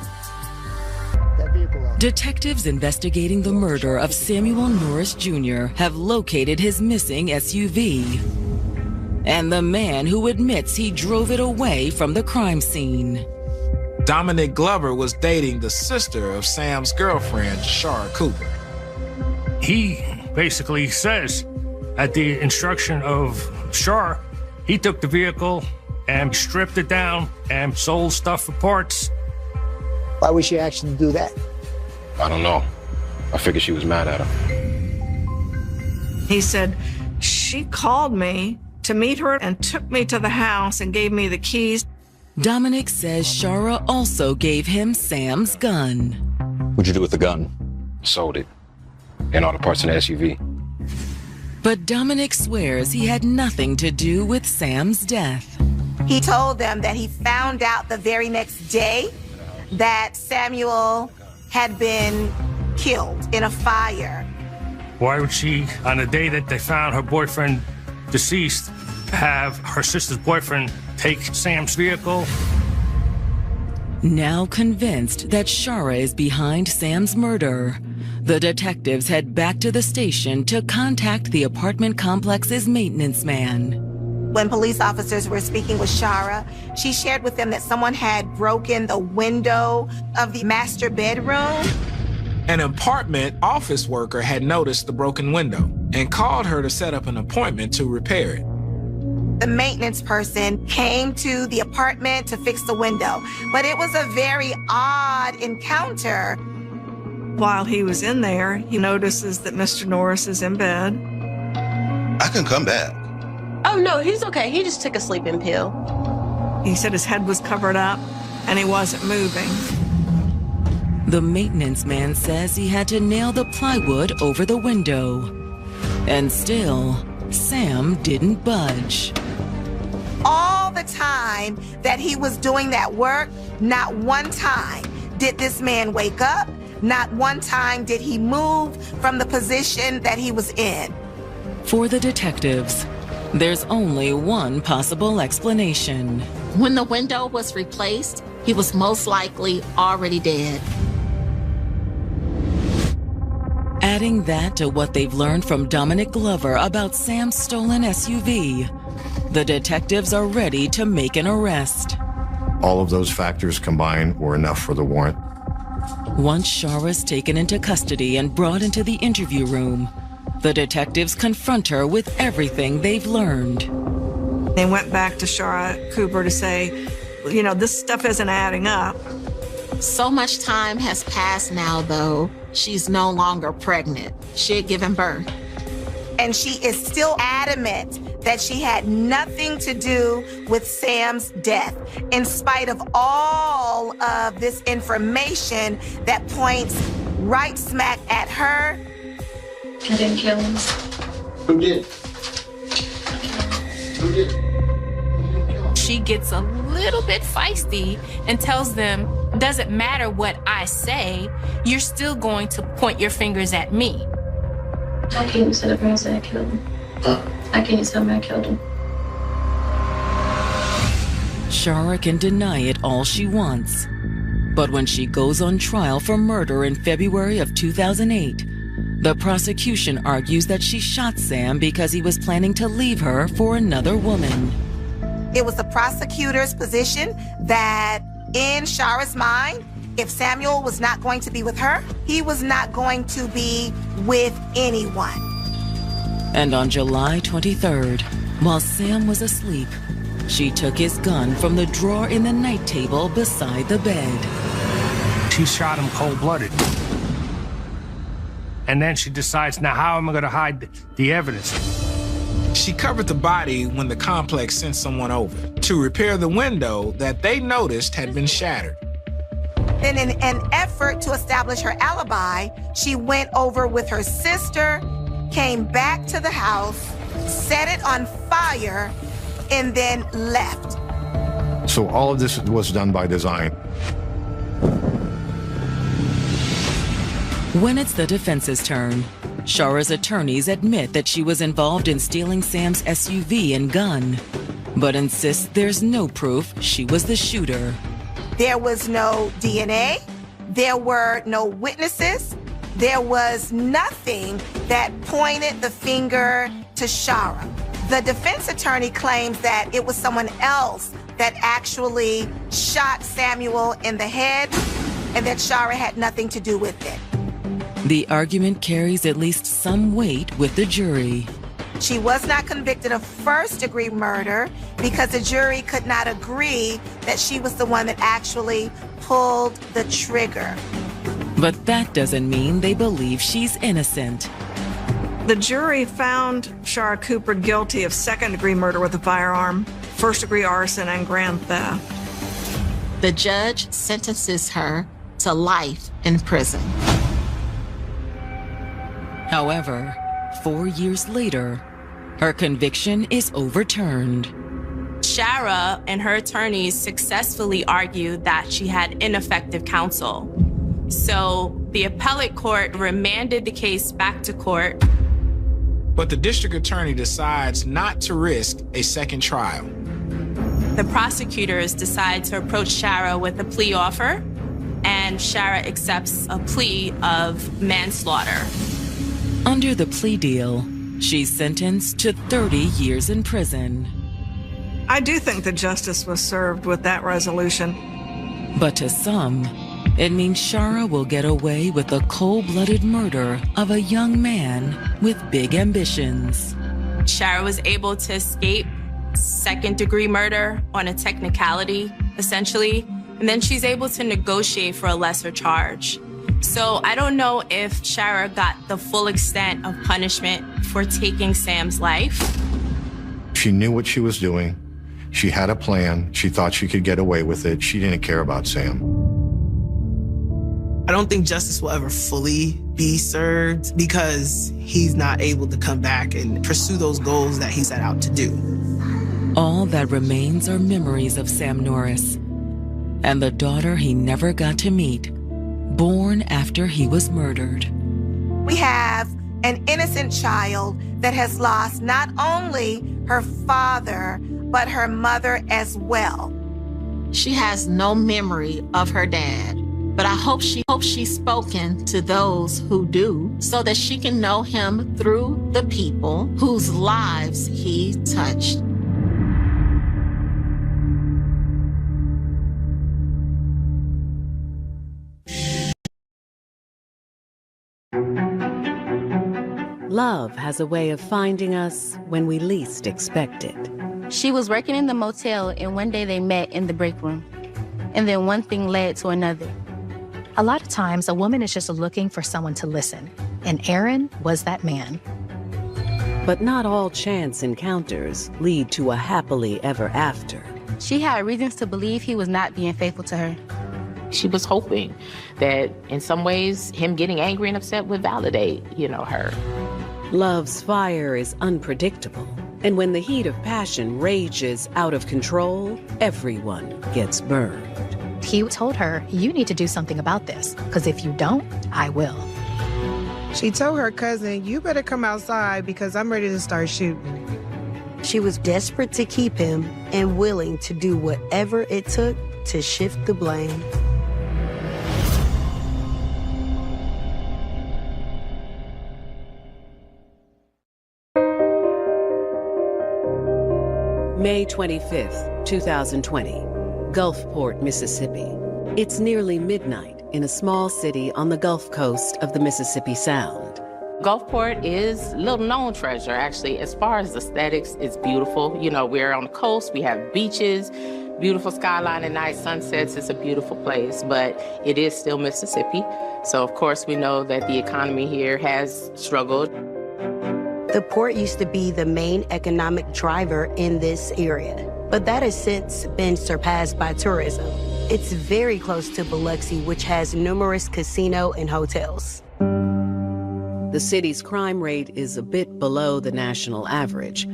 Speaker 1: Detectives investigating the murder of Samuel Norris Jr. have located his missing SUV and the man who admits he drove it away from the crime scene.
Speaker 24: Dominic Glover was dating the sister of Sam's girlfriend, Shara Cooper.
Speaker 14: He basically says, at the instruction of Shara, he took the vehicle and stripped it down and sold stuff for parts.
Speaker 16: Why would she actually do that?
Speaker 22: I don't know. I figured she was mad at him.
Speaker 11: He said, she called me to meet her and took me to the house and gave me the keys.
Speaker 1: Dominic says Shara also gave him Sam's gun.
Speaker 22: What'd you do with the gun? Sold it. And all the parts in the SUV.
Speaker 1: But Dominic swears he had nothing to do with Sam's death.
Speaker 20: He told them that he found out the very next day that Samuel had been killed in a fire.
Speaker 14: Why would she, on the day that they found her boyfriend deceased, have her sister's boyfriend take Sam's vehicle?
Speaker 1: Now convinced that Shara is behind Sam's murder, the detectives head back to the station to contact the apartment complex's maintenance man.
Speaker 20: When police officers were speaking with Shara, she shared with them that someone had broken the window of the master bedroom.
Speaker 24: An apartment office worker had noticed the broken window and called her to set up an appointment to repair it.
Speaker 20: The maintenance person came to the apartment to fix the window, but it was a very odd encounter.
Speaker 11: While he was in there, he notices that Mr. Norris is in bed.
Speaker 6: I can come back.
Speaker 17: Oh, no, he's okay. He just took a sleeping pill.
Speaker 11: He said his head was covered up and he wasn't moving.
Speaker 1: The maintenance man says he had to nail the plywood over the window. And still, Sam didn't budge.
Speaker 20: All the time that he was doing that work, not one time did this man wake up. Not one time did he move from the position that he was in.
Speaker 1: For the detectives, there's only one possible explanation.
Speaker 8: When the window was replaced, he was most likely already dead.
Speaker 1: Adding that to what they've learned from Dominic Glover about Sam's stolen SUV, the detectives are ready to make an arrest.
Speaker 15: All of those factors combined were enough for the warrant.
Speaker 1: Once Shara's taken into custody and brought into the interview room, the detectives confront her with everything they've learned.
Speaker 11: They went back to Charade Cooper to say, you know, this stuff isn't adding up.
Speaker 8: So much time has passed now, though. She's no longer pregnant. She had given birth.
Speaker 20: And she is still adamant that she had nothing to do with Sam's death, in spite of all of this information that points right smack at her.
Speaker 5: I didn't kill him.
Speaker 7: Who did? Who did?
Speaker 19: She gets a little bit feisty and tells them, doesn't matter what I say, you're still going to point your fingers at me.
Speaker 5: How can you sit up here and say I killed him? How can you tell me I killed him?
Speaker 1: Shara can deny it all she wants. But when she goes on trial for murder in February of 2008, the prosecution argues that she shot Sam because he was planning to leave her for another woman.
Speaker 20: It was the prosecutor's position that in Shara's mind, if Samuel was not going to be with her, he was not going to be with anyone.
Speaker 1: And on July 23rd, while Sam was asleep, she took his gun from the drawer in the night table beside the bed.
Speaker 14: She shot him cold-blooded. And then she decides, now how am I going to hide the evidence?
Speaker 24: She covered the body when the complex sent someone over to repair the window that they noticed had been shattered.
Speaker 20: Then in an effort to establish her alibi, she went over with her sister, came back to the house, set it on fire, and then left.
Speaker 15: So all of this was done by design.
Speaker 1: When it's the defense's turn, Shara's attorneys admit that she was involved in stealing Sam's SUV and gun, but insist there's no proof she was the shooter.
Speaker 20: There was no DNA. There were no witnesses. There was nothing that pointed the finger to Shara. The defense attorney claims that it was someone else that actually shot Samuel in the head and that Shara had nothing to do with it.
Speaker 1: The argument carries at least some weight with the jury.
Speaker 20: She was not convicted of first-degree murder because the jury could not agree that she was the one that actually pulled the trigger.
Speaker 1: But that doesn't mean they believe she's innocent.
Speaker 11: The jury found Charade Cooper guilty of second-degree murder with a firearm, first-degree arson, and grand theft.
Speaker 8: The judge sentences her to life in prison.
Speaker 1: However, 4 years later, her conviction is overturned.
Speaker 19: Shara and her attorneys successfully argued that she had ineffective counsel. So the appellate court remanded the case back to court.
Speaker 24: But the district attorney decides not to risk a second trial.
Speaker 19: The prosecutors decide to approach Shara with a plea offer, and Shara accepts a plea of manslaughter.
Speaker 1: Under the plea deal, she's sentenced to 30 years in prison.
Speaker 11: I do think that justice was served with that resolution.
Speaker 1: But to some, it means Shara will get away with the cold-blooded murder of a young man with big ambitions.
Speaker 19: Shara was able to escape second-degree murder on a technicality, essentially, and then she's able to negotiate for a lesser charge. So I don't know if Shara got the full extent of punishment for taking Sam's life.
Speaker 15: She knew what she was doing. She had a plan. She thought she could get away with it. She didn't care about Sam.
Speaker 21: I don't think justice will ever fully be served because he's not able to come back and pursue those goals that he set out to do.
Speaker 1: All that remains are memories of Sam Norris and the daughter he never got to meet, born after he was murdered.
Speaker 20: We have an innocent child that has lost not only her father, but her mother as well.
Speaker 8: She has no memory of her dad, but I hope she's spoken to those who do so that she can know him through the people whose lives he touched.
Speaker 7: Love has a way of finding us when we least expect it.
Speaker 9: She was working in the motel, and one day they met in the break room. And then one thing led to another.
Speaker 10: A lot of times, a woman is just looking for someone to listen, and Aaron was that man.
Speaker 7: But not all chance encounters lead to a happily ever after.
Speaker 9: She had reasons to believe he was not being faithful to her.
Speaker 12: She was hoping that in some ways him getting angry and upset would validate, her.
Speaker 7: Love's fire is unpredictable, and when the heat of passion rages out of control, everyone gets burned.
Speaker 10: He told her, you need to do something about this, because if you don't, I will.
Speaker 13: She told her cousin, you better come outside because I'm ready to start shooting.
Speaker 26: She was desperate to keep him and willing to do whatever it took to shift the blame.
Speaker 7: May 25th, 2020, Gulfport, Mississippi. It's nearly midnight in a small city on the Gulf Coast of the Mississippi Sound.
Speaker 12: Gulfport is a little known treasure, actually. As far as aesthetics, it's beautiful. We're on the coast, we have beaches, beautiful skyline at night, sunsets. It's a beautiful place, but it is still Mississippi. So, of course, we know that the economy here has struggled.
Speaker 26: The port used to be the main economic driver in this area, but that has since been surpassed by tourism. It's very close to Biloxi, which has numerous casino and hotels.
Speaker 7: The city's crime rate is a bit below the national average,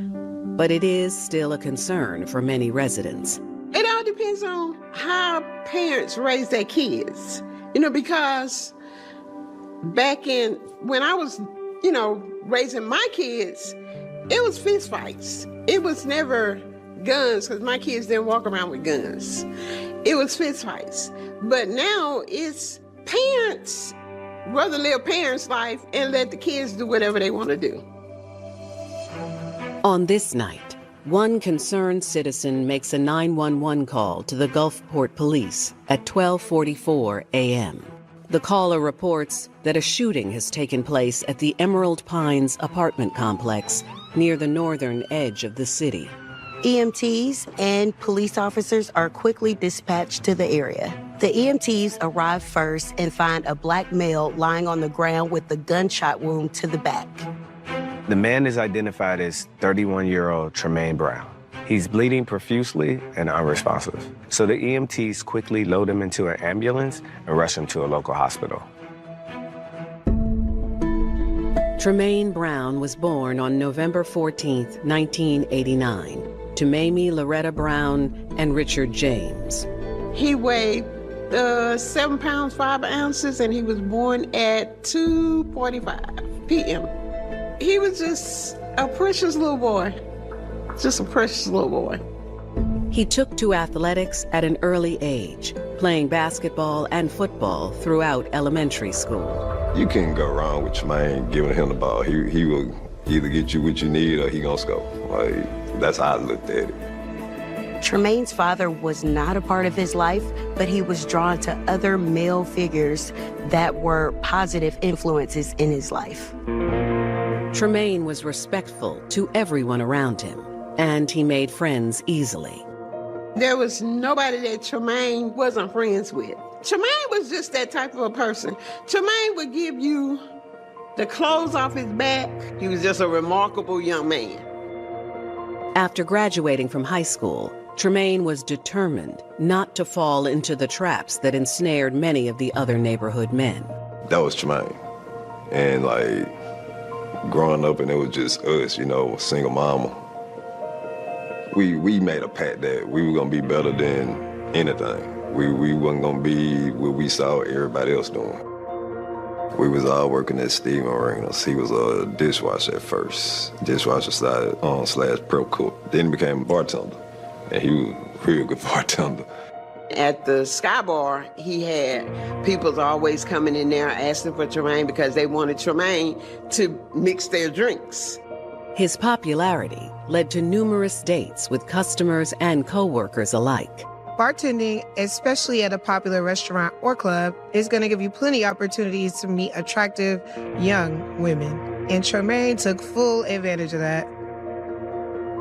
Speaker 7: but it is still a concern for many residents.
Speaker 27: It all depends on how parents raise their kids, because back when I was, raising my kids, it was fist fights. It was never guns, because my kids didn't walk around with guns. It was fist fights. But now it's parents rather live parents' life and let the kids do whatever they want to do.
Speaker 7: On this night, one concerned citizen makes a 911 call to the Gulfport police at 12:44 a.m. The caller reports that a shooting has taken place at the Emerald Pines apartment complex near the northern edge of the city.
Speaker 26: EMTs and police officers are quickly dispatched to the area. The EMTs arrive first and find a black male lying on the ground with a gunshot wound to the back.
Speaker 28: The man is identified as 31-year-old Tremaine Brown. He's bleeding profusely and unresponsive. So the EMTs quickly load him into an ambulance and rush him to a local hospital.
Speaker 7: Tremaine Brown was born on November 14, 1989, to Mamie Loretta Brown and Richard James.
Speaker 27: He weighed 7 pounds, 5 ounces, and he was born at 2:45 p.m. He was just a precious little boy. Just a precious little boy.
Speaker 7: He took to athletics at an early age, playing basketball and football throughout elementary school.
Speaker 29: You can't go wrong with Tremaine giving him the ball. He will either get you what you need or he gonna score. That's how I looked at it.
Speaker 26: Tremaine's father was not a part of his life, but he was drawn to other male figures that were positive influences in his life.
Speaker 7: Tremaine was respectful to everyone around him, and he made friends easily.
Speaker 27: There was nobody that Tremaine wasn't friends with. Tremaine was just that type of a person. Tremaine would give you the clothes off his back. He was just a remarkable young man.
Speaker 7: After graduating from high school, Tremaine was determined not to fall into the traps that ensnared many of the other neighborhood men.
Speaker 29: That was Tremaine. And growing up and it was just us, single mama. We made a pact that we were gonna be better than anything. We wasn't gonna be what we saw everybody else doing. We was all working at Steve Marina's. He was a dishwasher at first, dishwasher / prep cook. Then he became a bartender, and he was a real good bartender.
Speaker 27: At the Sky Bar, he had people always coming in there asking for Tremaine because they wanted Tremaine to mix their drinks.
Speaker 7: His popularity led to numerous dates with customers and co-workers alike.
Speaker 13: Bartending, especially at a popular restaurant or club, is going to give you plenty of opportunities to meet attractive young women. And Tremaine took full advantage of that.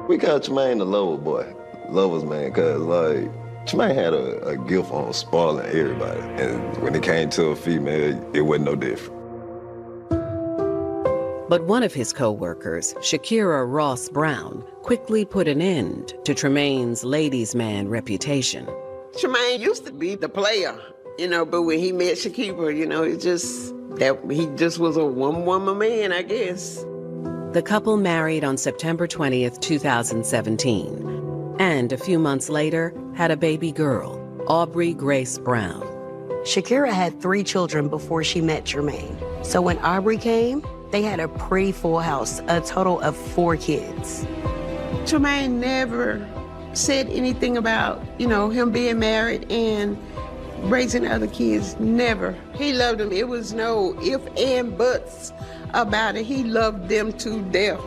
Speaker 29: We called Tremaine the lover boy, lover's man, because, like, Tremaine had a gift on spoiling everybody. And when it came to a female, it wasn't no different.
Speaker 7: But one of his co-workers, Shakira Ross Brown, quickly put an end to Tremaine's ladies' man reputation.
Speaker 27: Tremaine used to be the player, but when he met Shakira, he just was a one-woman man, I guess.
Speaker 7: The couple married on September 20th, 2017, and a few months later had a baby girl, Aubrey Grace Brown.
Speaker 26: Shakira had 3 children before she met Tremaine. So when Aubrey came, they had a pretty full house, a total of 4 kids.
Speaker 27: Tremaine never said anything about, him being married and raising other kids. Never. He loved them. It was no if and buts about it. He loved them to death.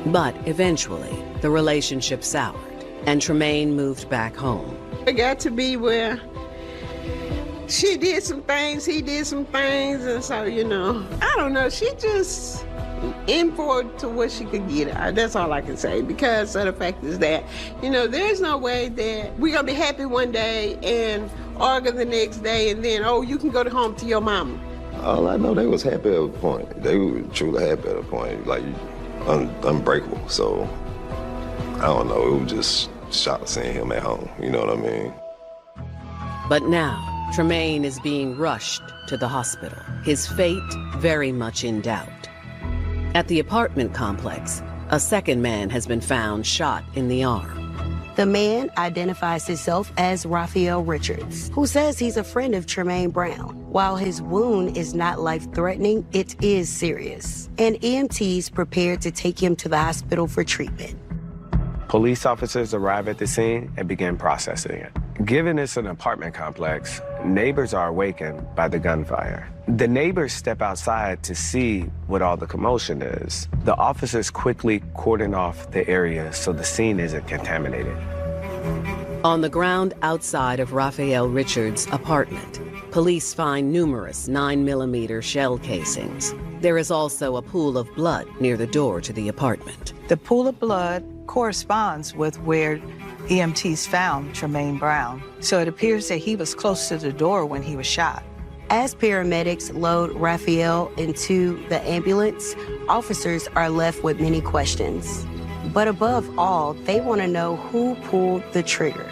Speaker 7: But eventually, the relationship soured, and Tremaine moved back home.
Speaker 27: It got to be where she did some things, he did some things, and so, I don't know, she just in for it to what she could get. That's all I can say, because of the fact is that, there's no way that we're going to be happy one day and argue the next day, and then, you can go home to your mama.
Speaker 29: All I know, they was happy at a point. They were truly happy at a point, like unbreakable. So, I don't know, it was just shocked seeing him at home, you know what I mean?
Speaker 7: But now, Tremaine is being rushed to the hospital, his fate very much in doubt. At the apartment complex, a second man has been found shot in the arm.
Speaker 26: The man identifies himself as Raphael Richards, who says he's a friend of Tremaine Brown. While his wound is not life-threatening, it is serious, and EMTs prepared to take him to the hospital for treatment.
Speaker 28: Police officers arrive at the scene and begin processing it. Given it's an apartment complex, neighbors are awakened by the gunfire. The neighbors step outside to see what all the commotion is. The officers quickly cordon off the area so the scene isn't contaminated.
Speaker 7: On the ground outside of Raphael Richards' apartment, police find numerous 9mm shell casings. There is also a pool of blood near the door to the apartment.
Speaker 2: The pool of blood corresponds with where EMTs found Tremaine Brown, so it appears that he was close to the door when he was shot.
Speaker 26: As paramedics load Raphael into the ambulance, officers are left with many questions. But above all, they want to know who pulled the trigger.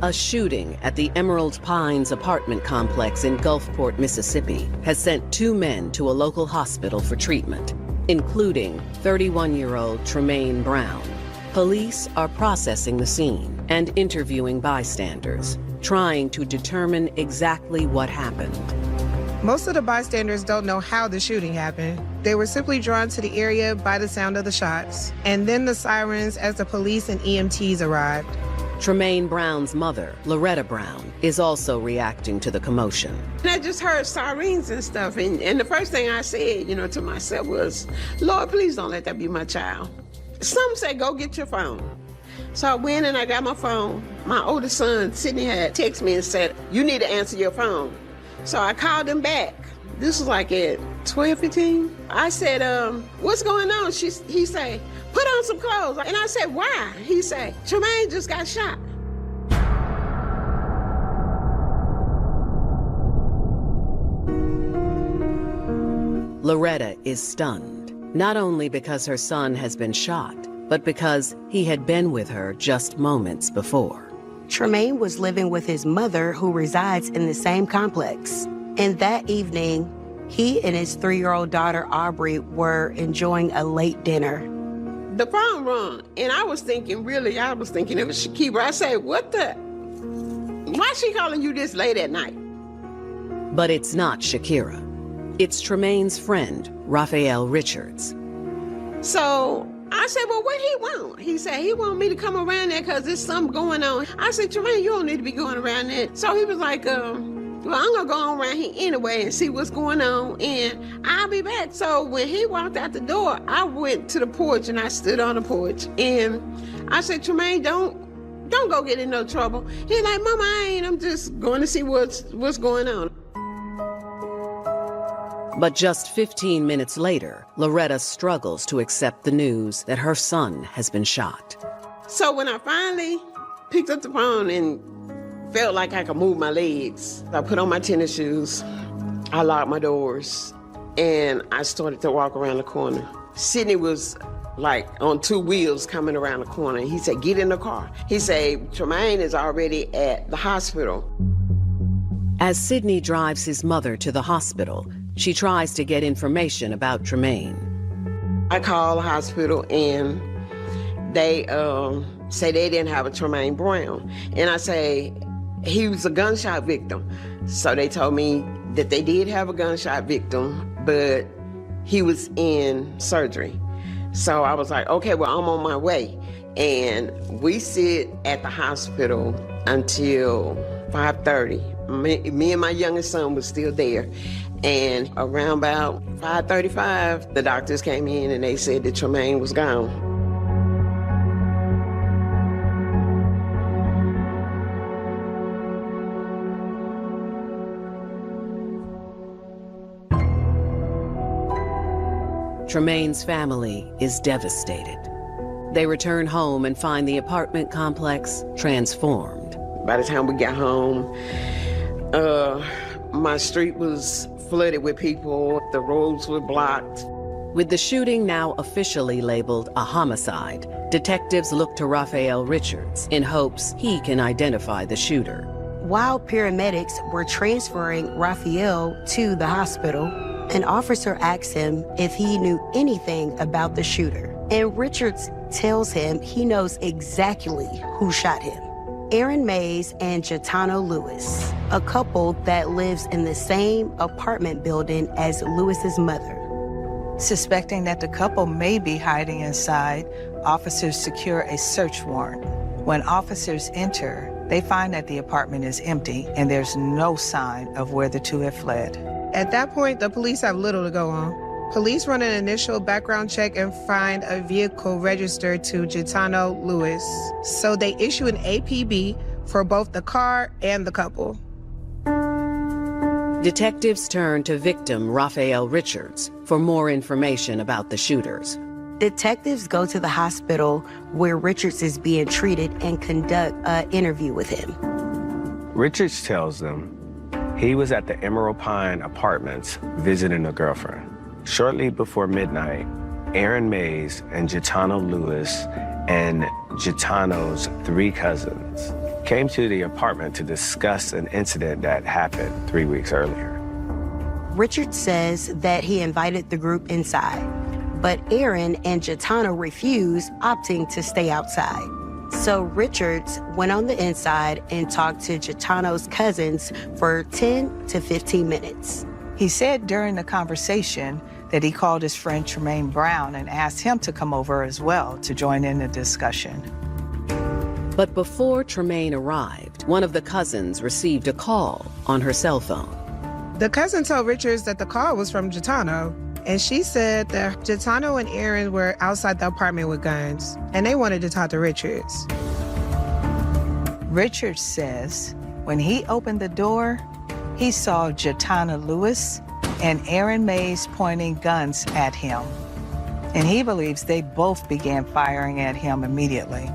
Speaker 7: A shooting at the Emerald Pines apartment complex in Gulfport, Mississippi, has sent 2 men to a local hospital for treatment, including 31-year-old Tremaine Brown. Police are processing the scene and interviewing bystanders, trying to determine exactly what happened.
Speaker 13: Most of the bystanders don't know how the shooting happened. They were simply drawn to the area by the sound of the shots, and then the sirens as the police and EMTs arrived.
Speaker 7: Tremaine Brown's mother, Loretta Brown, is also reacting to the commotion.
Speaker 27: And I just heard sirens and stuff, and the first thing I said, to myself was, Lord, please don't let that be my child. Some say, go get your phone. So I went and I got my phone. My oldest son, Sydney, had texted me and said, you need to answer your phone. So I called him back. This was like at 12:15. I said, what's going on? He said, put on some clothes. And I said, why? He said, Tremaine just got shot.
Speaker 7: Loretta is stunned, not only because her son has been shot, but because he had been with her just moments before.
Speaker 26: Tremaine was living with his mother, who resides in the same complex. And that evening, he and his 3-year-old daughter, Aubrey, were enjoying a late dinner.
Speaker 27: The phone rung, and I was thinking it was Shakira. I said, why is she calling you this late at night?
Speaker 7: But it's not Shakira. It's Tremaine's friend, Raphael Richards.
Speaker 27: So I said, well, what he want? He said, he want me to come around there because there's something going on. I said, Tremaine, you don't need to be going around there. So he was like, well, I'm going to go on around here anyway and see what's going on, and I'll be back. So when he walked out the door, I went to the porch, and I stood on the porch, and I said, Tremaine, don't don't go get in no trouble. He's like, Mama, I ain't. I'm just going to see what's going on.
Speaker 7: But just 15 minutes later, Loretta struggles to accept the news that her son has been shot.
Speaker 27: So when I finally picked up the phone and felt like I could move my legs, I put on my tennis shoes, I locked my doors, and I started to walk around the corner. Sidney was like on two wheels coming around the corner. He said, get in the car. He said, Tremaine is already at the hospital.
Speaker 7: As Sidney drives his mother to the hospital, she tries to get information about Tremaine.
Speaker 27: I called the hospital and they say they didn't have a Tremaine Brown. And I say, he was a gunshot victim. So they told me that they did have a gunshot victim, but he was in surgery. So I was like, okay, well, I'm on my way. And we sit at the hospital until 5:30. Me and my youngest son was still there. And around about 5:35, the doctors came in and they said that Tremaine was gone.
Speaker 7: Tremaine's family is devastated. They return home and find the apartment complex transformed.
Speaker 27: By the time we got home, my street was flooded with people. The roads were blocked.
Speaker 7: With the shooting now officially labeled a homicide, detectives look to Raphael Richards in hopes he can identify the shooter.
Speaker 26: While paramedics were transferring Raphael to the hospital, an officer asks him if he knew anything about the shooter, and Richards tells him he knows exactly who shot him. Aaron Mays and Gitano Lewis, a couple that lives in the same apartment building as Lewis's mother.
Speaker 2: Suspecting that the couple may be hiding inside, officers secure a search warrant. When officers enter, they find that the apartment is empty and there's no sign of where the two have fled.
Speaker 13: At that point, the police have little to go on. Police run an initial background check and find a vehicle registered to Gitano Lewis. So they issue an APB for both the car and the couple.
Speaker 7: Detectives turn to victim Raphael Richards for more information about the shooters.
Speaker 26: Detectives go to the hospital where Richards is being treated and conduct an interview with him.
Speaker 28: Richards tells them he was at the Emerald Pine Apartments visiting a girlfriend. Shortly before midnight, Aaron Mays and Gitano Lewis and Gitano's 3 cousins came to the apartment to discuss an incident that happened 3 weeks earlier.
Speaker 26: Richards says that he invited the group inside, but Aaron and Gitano refused, opting to stay outside. So Richards went on the inside and talked to Gitano's cousins for 10 to 15 minutes.
Speaker 2: He said during the conversation that he called his friend Tremaine Brown and asked him to come over as well to join in the discussion.
Speaker 7: But before Tremaine arrived, one of the cousins received a call on her cell phone.
Speaker 13: The cousin told Richards that the call was from Gitano, and she said that Gitano and Aaron were outside the apartment with guns, and they wanted to talk to Richards.
Speaker 2: Richards says when he opened the door, he saw Gitano Lewis and Aaron Mays pointing guns at him. And he believes they both began firing at him immediately.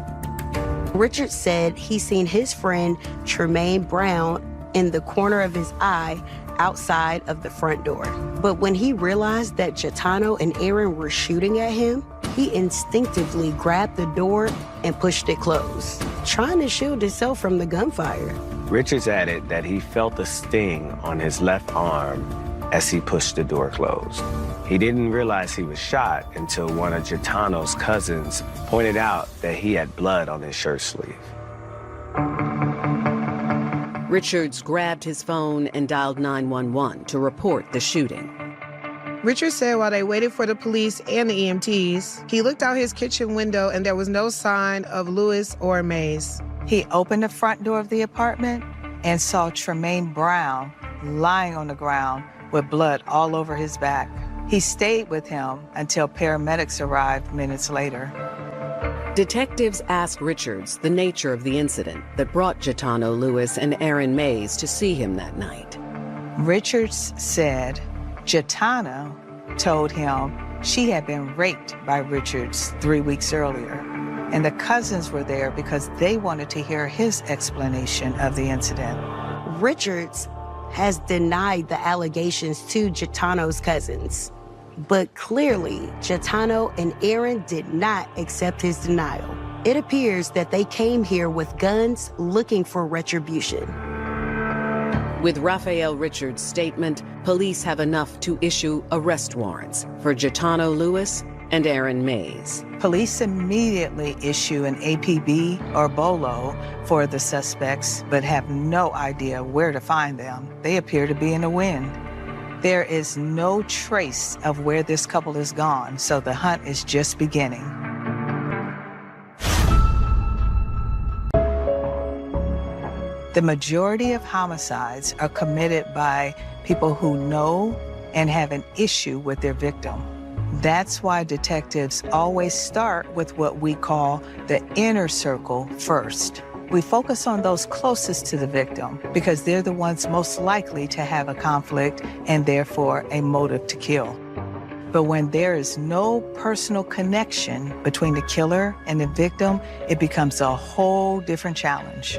Speaker 26: Richards said he seen his friend Tremaine Brown in the corner of his eye outside of the front door. But when he realized that Gitano and Aaron were shooting at him, he instinctively grabbed the door and pushed it closed, trying to shield himself from the gunfire.
Speaker 28: Richards added that he felt a sting on his left arm as he pushed the door closed. He didn't realize he was shot until one of Gitano's cousins pointed out that he had blood on his shirt sleeve.
Speaker 7: Richards grabbed his phone and dialed 911 to report the shooting.
Speaker 13: Richards said while they waited for the police and the EMTs, he looked out his kitchen window and there was no sign of Lewis or Mays.
Speaker 2: He opened the front door of the apartment and saw Tremaine Brown lying on the ground with blood all over his back. He stayed with him until paramedics arrived minutes later.
Speaker 7: Detectives ask Richards the nature of the incident that brought Gitano Lewis and Aaron Mays to see him that night.
Speaker 2: Richards said Gitano told him she had been raped by Richards 3 weeks earlier, and the cousins were there because they wanted to hear his explanation of the incident.
Speaker 26: Richards has denied the allegations to Gitano's cousins, but clearly Gitano and Aaron did not accept his denial. It appears that they came here with guns looking for retribution.
Speaker 7: With Raphael Richards' statement, police have enough to issue arrest warrants for Gitano Lewis and Aaron Mays.
Speaker 2: Police immediately issue an APB or BOLO for the suspects, but have no idea where to find them. They appear to be in the wind. There is no trace of where this couple is gone, so the hunt is just beginning. The majority of homicides are committed by people who know and have an issue with their victim. That's why detectives always start with what we call the inner circle first. We focus on those closest to the victim because they're the ones most likely to have a conflict and therefore a motive to kill. But when there is no personal connection between the killer and the victim, it becomes a whole different challenge.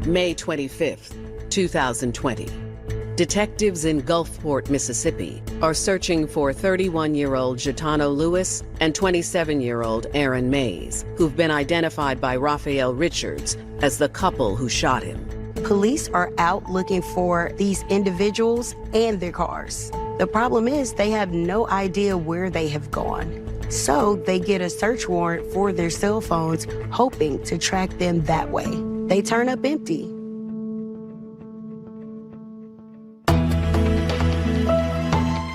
Speaker 7: May 25th, 2020. Detectives in Gulfport, Mississippi, are searching for 31-year-old Gitano Lewis and 27-year-old Aaron Mays, who've been identified by Raphael Richards as the couple who shot him.
Speaker 26: Police are out looking for these individuals and their cars. The problem is they have no idea where they have gone. So they get a search warrant for their cell phones, hoping to track them that way. They turn up empty.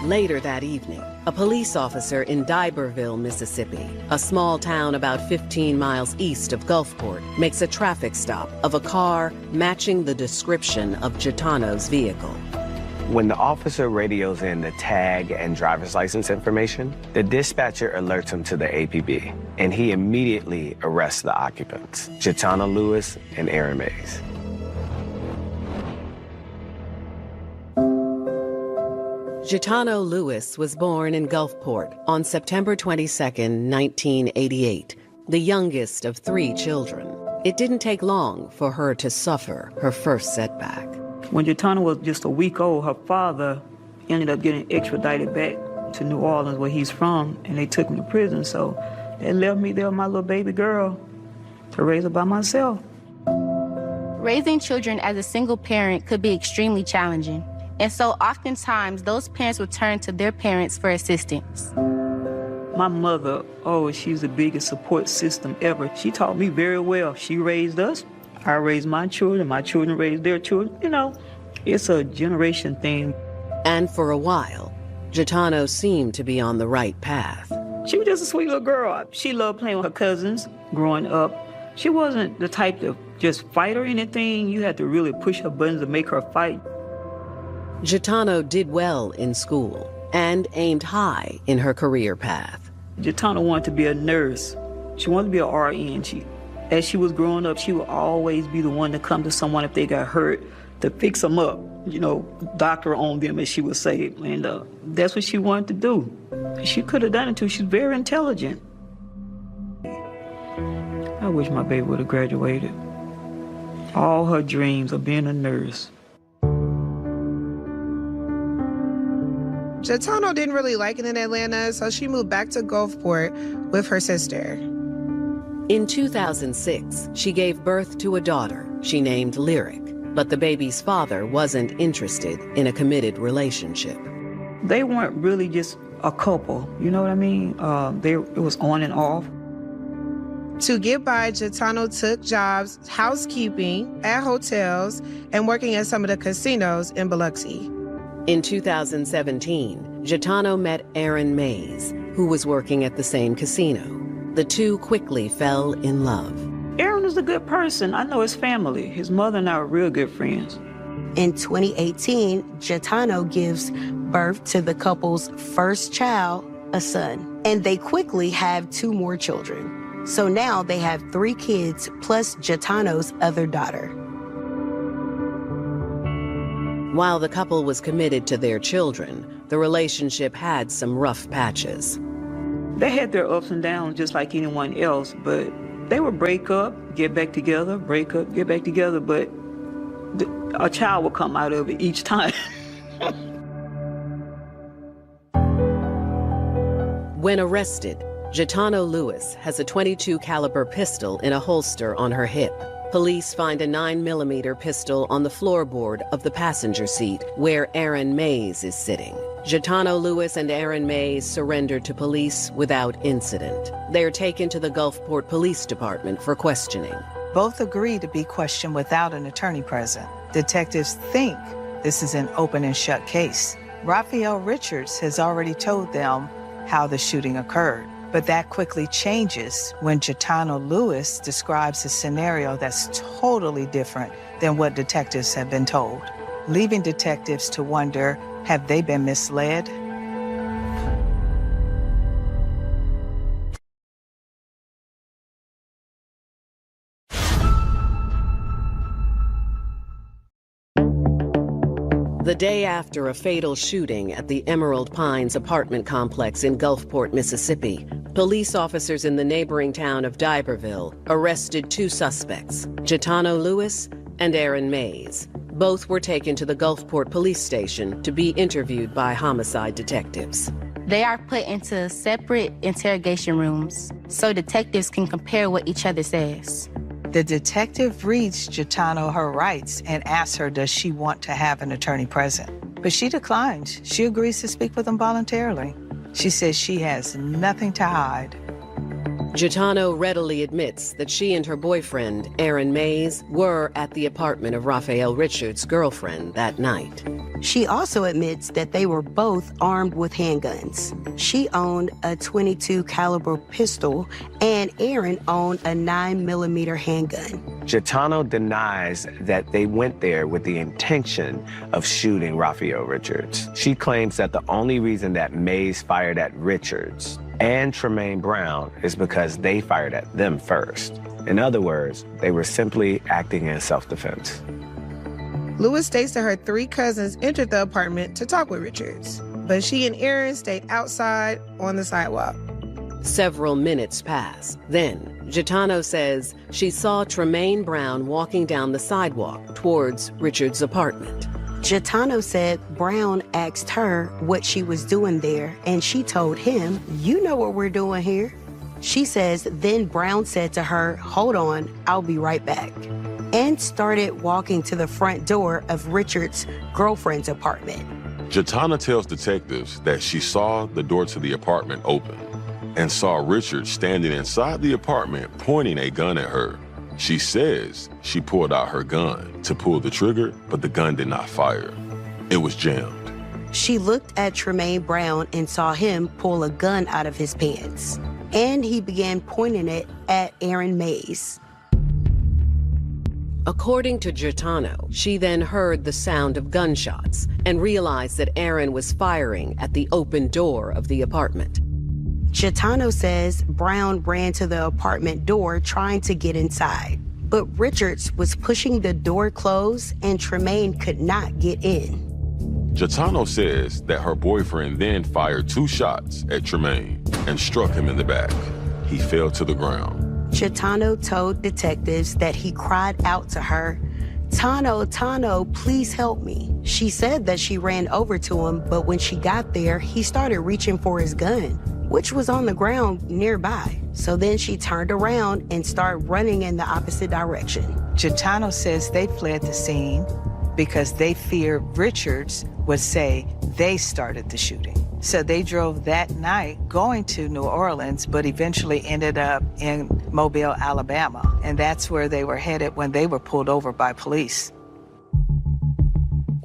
Speaker 7: Later that evening, a police officer in D'Iberville, Mississippi, a small town about 15 miles east of Gulfport, makes a traffic stop of a car matching the description of Gitano's vehicle.
Speaker 28: When the officer radios in the tag and driver's license information, the dispatcher alerts him to the APB, and he immediately arrests the occupants, Gitano Lewis and Aaron Mays.
Speaker 7: Gitano Lewis was born in Gulfport on September 22, 1988, the youngest of 3 children. It didn't take long for her to suffer her first setback.
Speaker 3: When Gitano was just a week old, her father ended up getting extradited back to New Orleans, where he's from, and they took him to prison. So they left me there with my little baby girl to raise her by myself.
Speaker 9: Raising children as a single parent could be extremely challenging. And so oftentimes those parents would turn to their parents for assistance.
Speaker 3: My mother, she's the biggest support system ever. She taught me very well. She raised us. I raised my children raised their children. You know, it's a generation thing.
Speaker 7: And for a while, Gitano seemed to be on the right path.
Speaker 3: She was just a sweet little girl. She loved playing with her cousins growing up. She wasn't the type to just fight or anything. You had to really push her buttons to make her fight.
Speaker 7: Gitano did well in school and aimed high in her career path.
Speaker 3: Gitano wanted to be a nurse. She wanted to be an RN. As she was growing up, she would always be the one to come to someone if they got hurt, to fix them up, doctor on them, as she would say. And that's what she wanted to do. She could have done it too. She's very intelligent. I wish my baby would have graduated. All her dreams of being a nurse.
Speaker 13: Gitano didn't really like it in Atlanta, so she moved back to Gulfport with her sister.
Speaker 7: In 2006, she gave birth to a daughter she named Lyric, but the baby's father wasn't interested in a committed relationship.
Speaker 3: They weren't really just a couple, you know what I mean? It was on and off.
Speaker 13: To get by, Gitano took jobs housekeeping at hotels and working at some of the casinos in Biloxi.
Speaker 7: In 2017, Gitano met Aaron Mays, who was working at the same casino. The two quickly fell in love.
Speaker 3: Aaron is a good person. I know his family. His mother and I are real good friends.
Speaker 26: In 2018, Gitano gives birth to the couple's first child, a son. And they quickly have 2 more children. So now they have 3 kids plus Gitano's other daughter.
Speaker 7: While the couple was committed to their children, the relationship had some rough patches.
Speaker 3: They had their ups and downs just like anyone else, but they would break up, get back together, break up, get back together, but a child would come out of it each time.
Speaker 7: When arrested, Gitano Lewis has a .22 caliber pistol in a holster on her hip. Police find a 9mm pistol on the floorboard of the passenger seat where Aaron Mays is sitting. Gitano Lewis and Aaron Mays surrendered to police without incident. They are taken to the Gulfport Police Department for questioning.
Speaker 2: Both agree to be questioned without an attorney present. Detectives think this is an open and shut case. Raphael Richards has already told them how the shooting occurred. But that quickly changes when Gitano Lewis describes a scenario that's totally different than what detectives have been told, leaving detectives to wonder, have they been misled?
Speaker 7: The day after a fatal shooting at the Emerald Pines apartment complex in Gulfport, Mississippi, police officers in the neighboring town of D'Iberville arrested 2 suspects, Gitano Lewis and Aaron Mays. Both were taken to the Gulfport police station to be interviewed by homicide detectives.
Speaker 9: They are put into separate interrogation rooms so detectives can compare what each other says.
Speaker 2: The detective reads Gitano her rights and asks her, does she want to have an attorney present? But she declines. She agrees to speak with him voluntarily. She says she has nothing to hide.
Speaker 7: Gitano readily admits that she and her boyfriend, Aaron Mays, were at the apartment of Raphael Richards' girlfriend that night.
Speaker 26: She also admits that they were both armed with handguns. She owned a .22 caliber pistol and Aaron owned a 9mm handgun.
Speaker 28: Gitano denies that they went there with the intention of shooting Raphael Richards. She claims that the only reason that Mays fired at Richards and Tremaine Brown is because they fired at them first. In other words, they were simply acting in self-defense.
Speaker 13: Lewis states that her 3 cousins entered the apartment to talk with Richards, but she and Aaron stayed outside on the sidewalk.
Speaker 7: Several minutes pass. Then, Gitano says she saw Tremaine Brown walking down the sidewalk towards Richards' apartment.
Speaker 26: Gitano said Brown asked her what she was doing there, and she told him, "You know what we're doing here." She says then Brown said to her, "Hold on, I'll be right back," and started walking to the front door of Richard's girlfriend's apartment.
Speaker 4: Gitano tells detectives that she saw the door to the apartment open and saw Richard standing inside the apartment pointing a gun at her. She says she pulled out her gun to pull the trigger, but the gun did not fire. It was jammed.
Speaker 26: She looked at Tremaine Brown and saw him pull a gun out of his pants, and he began pointing it at Aaron Mays.
Speaker 7: According to Gitano, she then heard the sound of gunshots and realized that Aaron was firing at the open door of the apartment.
Speaker 26: Gitano says Brown ran to the apartment door trying to get inside, but Richards was pushing the door closed and Tremaine could not get in.
Speaker 4: Gitano says that her boyfriend then fired 2 shots at Tremaine and struck him in the back. He fell to the ground.
Speaker 26: Gitano told detectives that he cried out to her, Tano, please help me." She said that she ran over to him, but when she got there, he started reaching for his gun, which was on the ground nearby. So then she turned around and started running in the opposite direction.
Speaker 2: Gitano says they fled the scene because they feared Richards would say they started the shooting. So they drove that night going to New Orleans, but eventually ended up in Mobile, Alabama. And that's where they were headed when they were pulled over by police.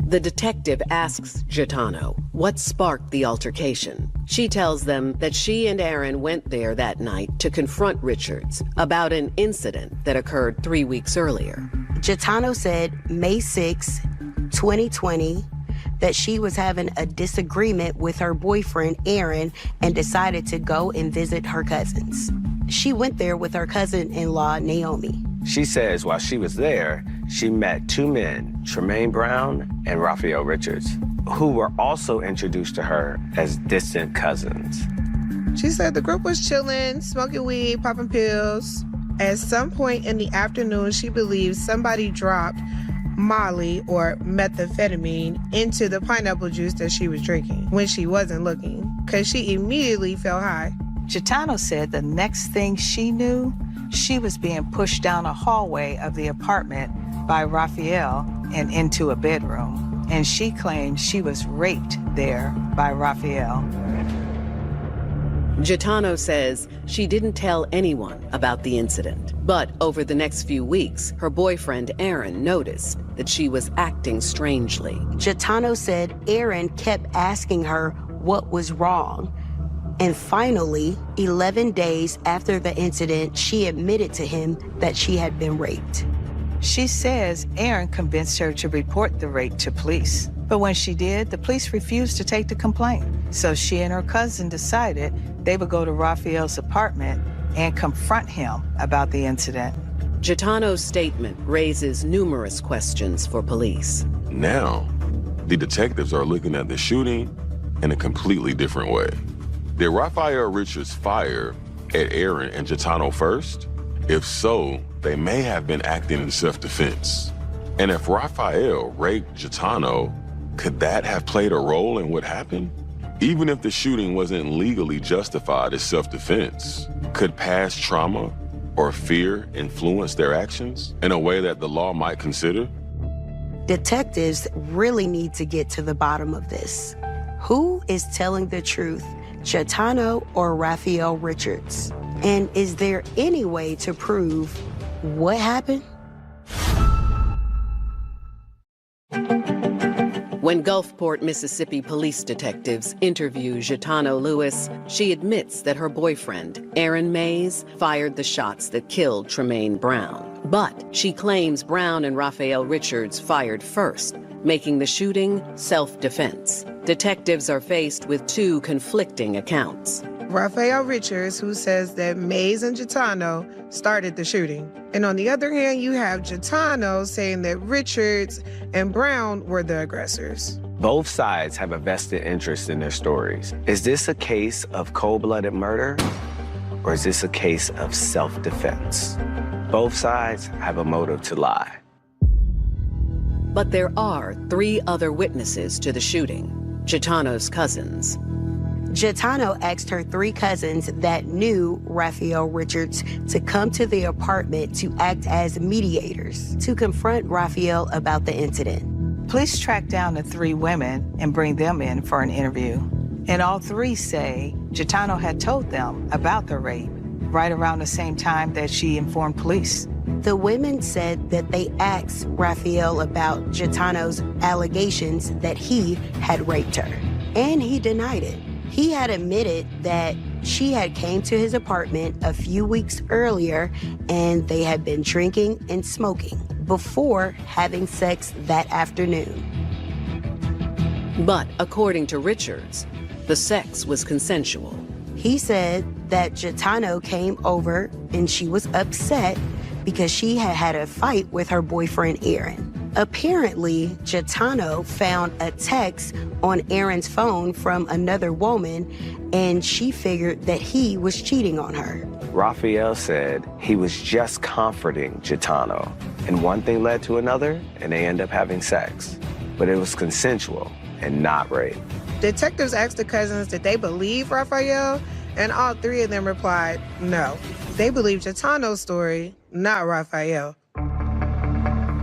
Speaker 7: The detective asks Gitano what sparked the altercation. She tells them that she and Aaron went there that night to confront Richards about an incident that occurred 3 weeks earlier.
Speaker 26: Gitano said May 6, 2020, that she was having a disagreement with her boyfriend, Aaron, and decided to go and visit her cousins. She went there with her cousin-in-law, Naomi.
Speaker 28: She says while she was there, she met two men, Tremaine Brown and Raphael Richards, who were also introduced to her as distant cousins.
Speaker 13: She said the group was chilling, smoking weed, popping pills. At some point in the afternoon, she believes somebody dropped Molly or methamphetamine into the pineapple juice that she was drinking when she wasn't looking, because she immediately felt high.
Speaker 2: Gitano said the next thing she knew, she was being pushed down a hallway of the apartment by Raphael and into a bedroom. And she claimed she was raped there by Raphael.
Speaker 7: Gitano says she didn't tell anyone about the incident. But over the next few weeks, her boyfriend, Aaron, noticed that she was acting strangely.
Speaker 26: Gitano said Aaron kept asking her what was wrong. And finally, 11 days after the incident, she admitted to him that she had been raped.
Speaker 2: She says Aaron convinced her to report the rape to police. But when she did, the police refused to take the complaint. So she and her cousin decided they would go to Raphael's apartment and confront him about the incident.
Speaker 7: Gitano's statement raises numerous questions for police.
Speaker 4: Now, the detectives are looking at the shooting in a completely different way. Did Raphael Richards fire at Aaron and Gitano first? If so, they may have been acting in self-defense. And if Raphael raped Gitano, could that have played a role in what happened? Even if the shooting wasn't legally justified as self-defense, could past trauma or fear influence their actions in a way that the law might consider?
Speaker 26: Detectives really need to get to the bottom of this. Who is telling the truth, Gitano or Raphael Richards? And is there any way to prove what happened?
Speaker 7: When Gulfport, Mississippi police detectives interview Gitano Lewis, she admits that her boyfriend, Aaron Mays, fired the shots that killed Tremaine Brown. But she claims Brown and Raphael Richards fired first, making the shooting self-defense. Detectives are faced with two conflicting accounts.
Speaker 13: Raphael Richards, who says that Mays and Gitano started the shooting. And on the other hand, you have Gitano saying that Richards and Brown were the aggressors.
Speaker 28: Both sides have a vested interest in their stories. Is this a case of cold-blooded murder, or is this a case of self-defense? Both sides have a motive to lie.
Speaker 7: But there are three other witnesses to the shooting, Gitano's cousins.
Speaker 26: Gitano asked her three cousins that knew Raphael Richards to come to the apartment to act as mediators to confront Raphael about the incident.
Speaker 2: Police tracked down the three women and bring them in for an interview. And all three say Gitano had told them about the rape right around the same time that she informed police.
Speaker 26: The women said that they asked Raphael about Gitano's allegations that he had raped her, and he denied it. He had admitted that she had came to his apartment a few weeks earlier and they had been drinking and smoking before having sex that afternoon.
Speaker 7: But according to Richards, the sex was consensual.
Speaker 26: He said that Gitano came over and she was upset because she had had a fight with her boyfriend, Aaron. Apparently, Gitano found a text on Aaron's phone from another woman, and she figured that he was cheating on her.
Speaker 28: Raphael said he was just comforting Gitano, and one thing led to another, and they end up having sex. But it was consensual and not rape.
Speaker 13: Detectives asked the cousins did they believe Raphael, and all three of them replied no. They believed Gitano's story, not Raphael.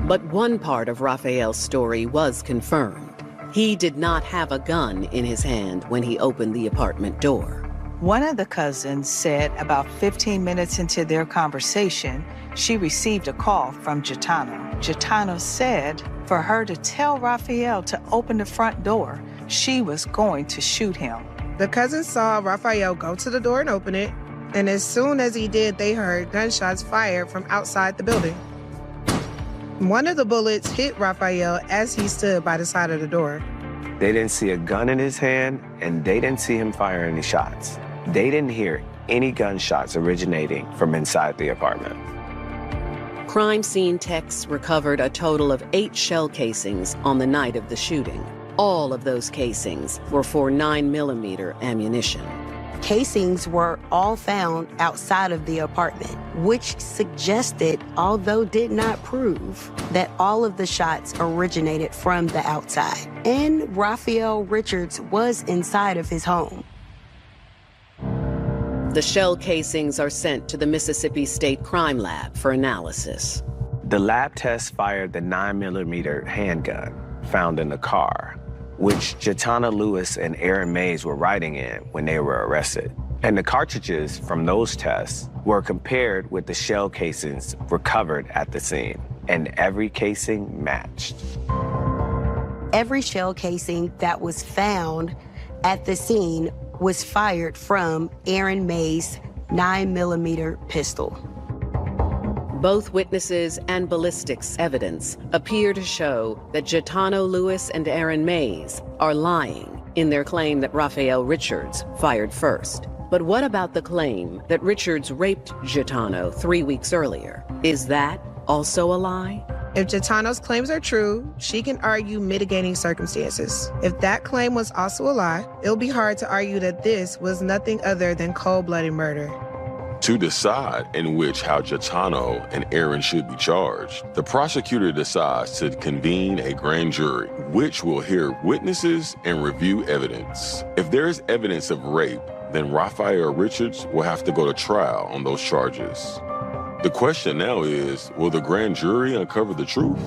Speaker 7: But one part of Raphael's story was confirmed. He did not have a gun in his hand when he opened the apartment door.
Speaker 2: One of the cousins said about 15 minutes into their conversation, she received a call from Gitano. Gitano said for her to tell Raphael to open the front door, she was going to shoot him.
Speaker 13: The cousins saw Raphael go to the door and open it, and as soon as he did, they heard gunshots fired from outside the building. One of the bullets hit Raphael as he stood by the side of the door.
Speaker 28: They didn't see a gun in his hand, and they didn't see him fire any shots. They didn't hear any gunshots originating from inside the apartment.
Speaker 7: Crime scene techs recovered a total of 8 shell casings on the night of the shooting. All of those casings were for 9mm ammunition.
Speaker 26: Casings were all found outside of the apartment, which suggested, although did not prove, that all of the shots originated from the outside. And Raphael Richards was inside of his home.
Speaker 7: The shell casings are sent to the Mississippi State Crime Lab for analysis.
Speaker 28: The lab test fired the 9mm handgun found in the car, which Jatana Lewis and Aaron Mays were riding in when they were arrested. And the cartridges from those tests were compared with the shell casings recovered at the scene, and every casing matched.
Speaker 26: Every shell casing that was found at the scene was fired from Aaron Mays' 9mm pistol.
Speaker 7: Both witnesses and ballistics evidence appear to show that Jatano Lewis and Aaron Mays are lying in their claim that Raphael Richards fired first. But what about the claim that Richards raped Jatano 3 weeks earlier? Is that also a lie?
Speaker 13: If Jatano's claims are true, she can argue mitigating circumstances. If that claim was also a lie, it'll be hard to argue that this was nothing other than cold-blooded murder.
Speaker 4: To decide in which how Jatano and Aaron should be charged, the prosecutor decides to convene a grand jury, which will hear witnesses and review evidence. If there is evidence of rape, then Raphael Richards will have to go to trial on those charges. The question now is, will the grand jury uncover the truth?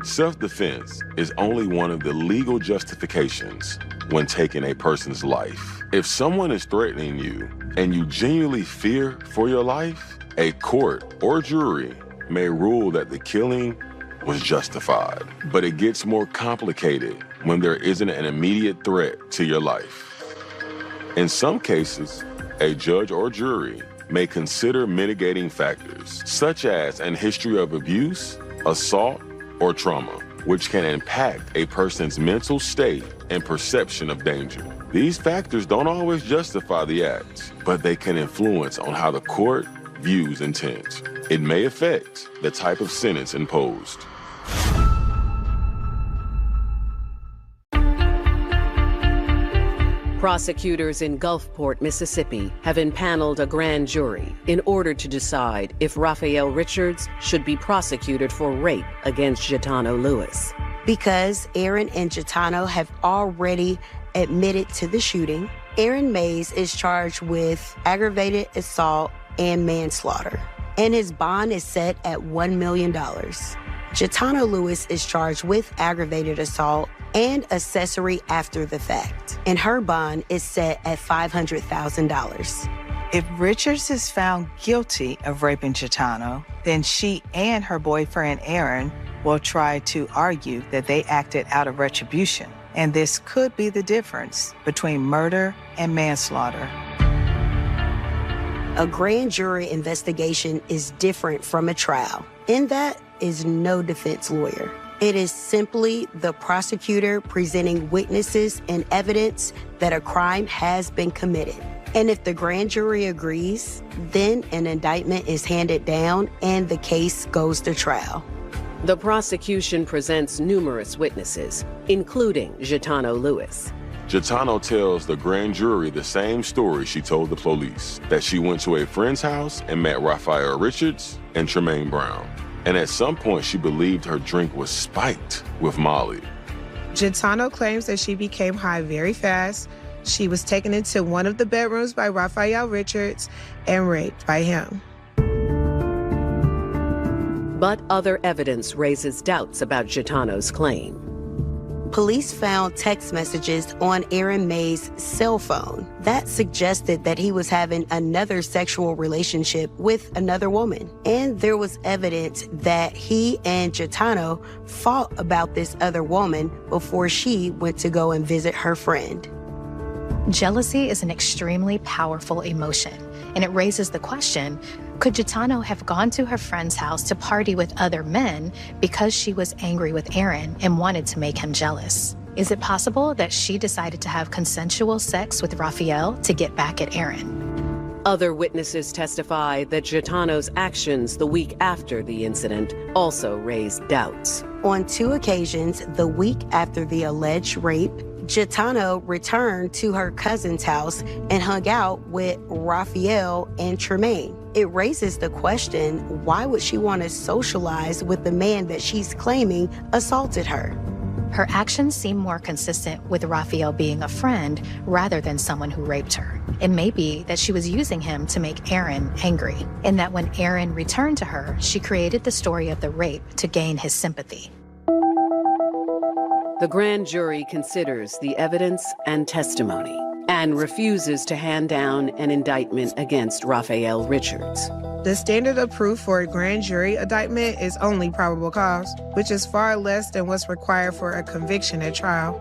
Speaker 4: Self-defense is only one of the legal justifications when taking a person's life. If someone is threatening you and you genuinely fear for your life, a court or jury may rule that the killing was justified. But it gets more complicated when there isn't an immediate threat to your life. In some cases, a judge or jury may consider mitigating factors, such as an history of abuse, assault, or trauma, which can impact a person's mental state and perception of danger. These factors don't always justify the act, but they can influence on how the court views intent. It may affect the type of sentence imposed.
Speaker 7: Prosecutors in Gulfport, Mississippi, have impaneled a grand jury in order to decide if Raphael Richards should be prosecuted for rape against Jatano Lewis.
Speaker 26: Because Aaron and Jatano have already admitted to the shooting, Aaron Mays is charged with aggravated assault and manslaughter, and his bond is set at $1 million. Jatano Lewis is charged with aggravated assault and accessory after the fact, and her bond is set at $500,000.
Speaker 2: If Richards is found guilty of raping Jatano, then she and her boyfriend Aaron will try to argue that they acted out of retribution, and this could be the difference between murder and manslaughter.
Speaker 26: A grand jury investigation is different from a trial, in that is no defense lawyer. It is simply the prosecutor presenting witnesses and evidence that a crime has been committed. And if the grand jury agrees, then an indictment is handed down and the case goes to trial.
Speaker 7: The prosecution presents numerous witnesses, including Jatano Lewis.
Speaker 4: Jatano tells the grand jury the same story she told the police, that she went to a friend's house and met Raphael Richards and Tremaine Brown. And at some point, she believed her drink was spiked with Molly.
Speaker 13: Jatano claims that she became high very fast. She was taken into one of the bedrooms by Raphael Richards and raped by him.
Speaker 7: But other evidence raises doubts about Jatano's claim.
Speaker 26: Police found text messages on Aaron Mays' cell phone that suggested that he was having another sexual relationship with another woman. And there was evidence that he and Jatano fought about this other woman before she went to go and visit her friend.
Speaker 10: Jealousy is an extremely powerful emotion, and it raises the question, Could Gitano have gone to her friend's house to party with other men because she was angry with Aaron and wanted to make him jealous? Is it possible that she decided to have consensual sex with Raphael to get back at Aaron?
Speaker 7: Other witnesses testify that Gitano's actions the week after the incident also raised doubts.
Speaker 26: On 2 occasions, the week after the alleged rape, Gitano returned to her cousin's house and hung out with Raphael and Tremaine. It raises the question, why would she want to socialize with the man that she's claiming assaulted her?
Speaker 10: Her actions seem more consistent with Raphael being a friend rather than someone who raped her. It may be that she was using him to make Aaron angry, and that when Aaron returned to her, she created the story of the rape to gain his sympathy.
Speaker 7: The grand jury considers the evidence and testimony and refuses to hand down an indictment against Raphael Richards.
Speaker 13: The standard of proof for a grand jury indictment is only probable cause, which is far less than what's required for a conviction at trial.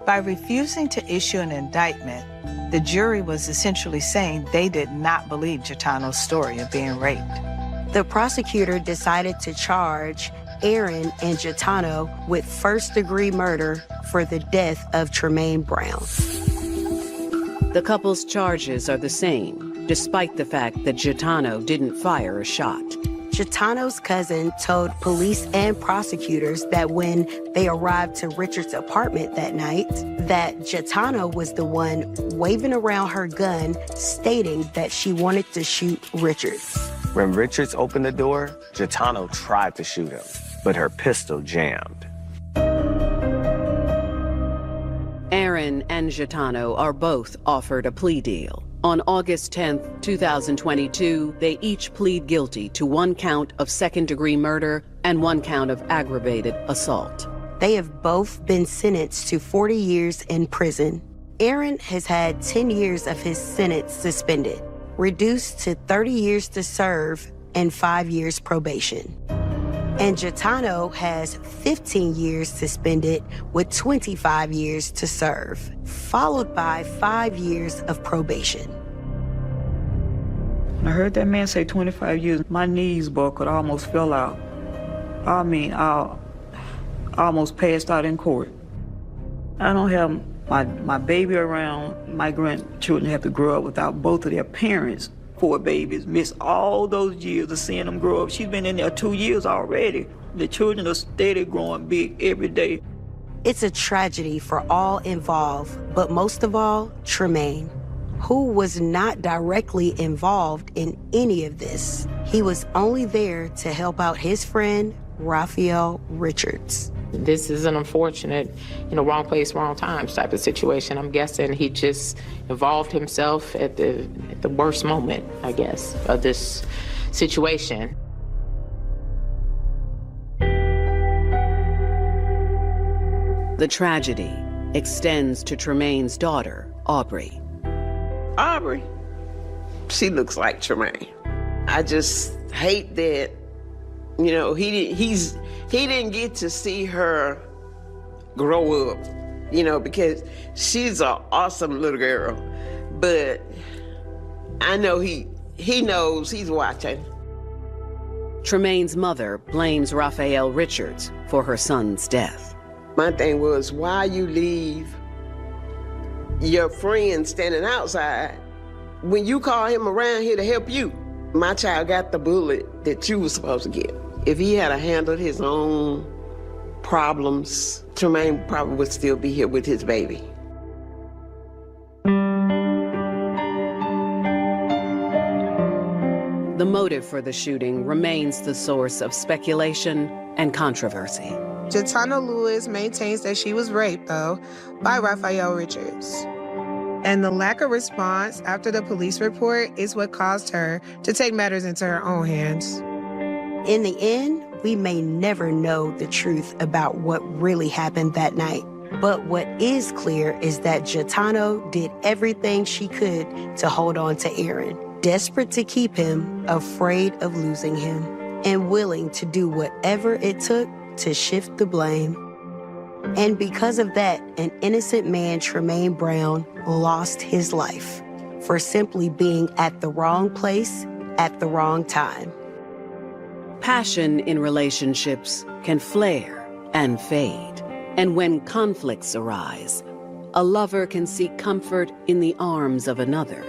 Speaker 2: By refusing to issue an indictment, the jury was essentially saying they did not believe Gitano's story of being raped.
Speaker 26: The prosecutor decided to charge Aaron and Gitano with first-degree murder for the death of Tremaine Brown.
Speaker 7: The couple's charges are the same, despite the fact that Gitano didn't fire a shot.
Speaker 26: Gitano's cousin told police and prosecutors that when they arrived to Richard's apartment that night, that Gitano was the one waving around her gun, stating that she wanted to shoot Richards.
Speaker 28: When Richards opened the door, Gitano tried to shoot him, but her pistol jammed.
Speaker 7: Aaron and Gitano are both offered a plea deal. On August 10, 2022, they each plead guilty to 1 count of second-degree murder and 1 count of aggravated assault.
Speaker 26: They have both been sentenced to 40 years in prison. Aaron has had 10 years of his sentence suspended, reduced to 30 years to serve and 5 years probation. And Gitano has 15 years suspended with 25 years to serve, followed by 5 years of probation.
Speaker 3: When I heard that man say 25 years, my knees buckled, I almost fell out. I mean, I almost passed out in court. I don't have my baby around. My grandchildren have to grow up without both of their parents. 4 babies, miss all those years of seeing them grow up. She's been in there 2 years already. The children are steady growing big every day.
Speaker 26: It's a tragedy for all involved, but most of all, Tremaine, who was not directly involved in any of this. He was only there to help out his friend, Raphael Richards.
Speaker 12: This is an unfortunate, wrong place, wrong time type of situation. I'm guessing he just involved himself at the worst moment, I guess, of this situation.
Speaker 7: The tragedy extends to Tremaine's daughter, Aubrey.
Speaker 27: Aubrey, she looks like Tremaine. I just hate that, he didn't get to see her grow up, because she's an awesome little girl. But I know he knows, he's watching.
Speaker 7: Tremaine's mother blames Raphael Richards for her son's death.
Speaker 27: My thing was, why you leave your friend standing outside when you call him around here to help you? My child got the bullet that you were supposed to get. If he had handled his own problems, Tremaine probably would still be here with his baby.
Speaker 7: The motive for the shooting remains the source of speculation and controversy.
Speaker 13: Gitano Lewis maintains that she was raped, though, by Raphael Richards. And the lack of response after the police report is what caused her to take matters into her own hands.
Speaker 26: In the end, we may never know the truth about what really happened that night. But what is clear is that Gitano did everything she could to hold on to Aaron, desperate to keep him, afraid of losing him, and willing to do whatever it took to shift the blame. And because of that, an innocent man, Tremaine Brown, lost his life for simply being at the wrong place at the wrong time.
Speaker 7: Passion in relationships can flare and fade. And when conflicts arise, a lover can seek comfort in the arms of another.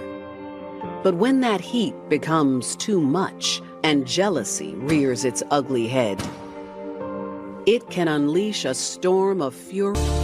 Speaker 7: But when that heat becomes too much and jealousy rears its ugly head, it can unleash a storm of fury.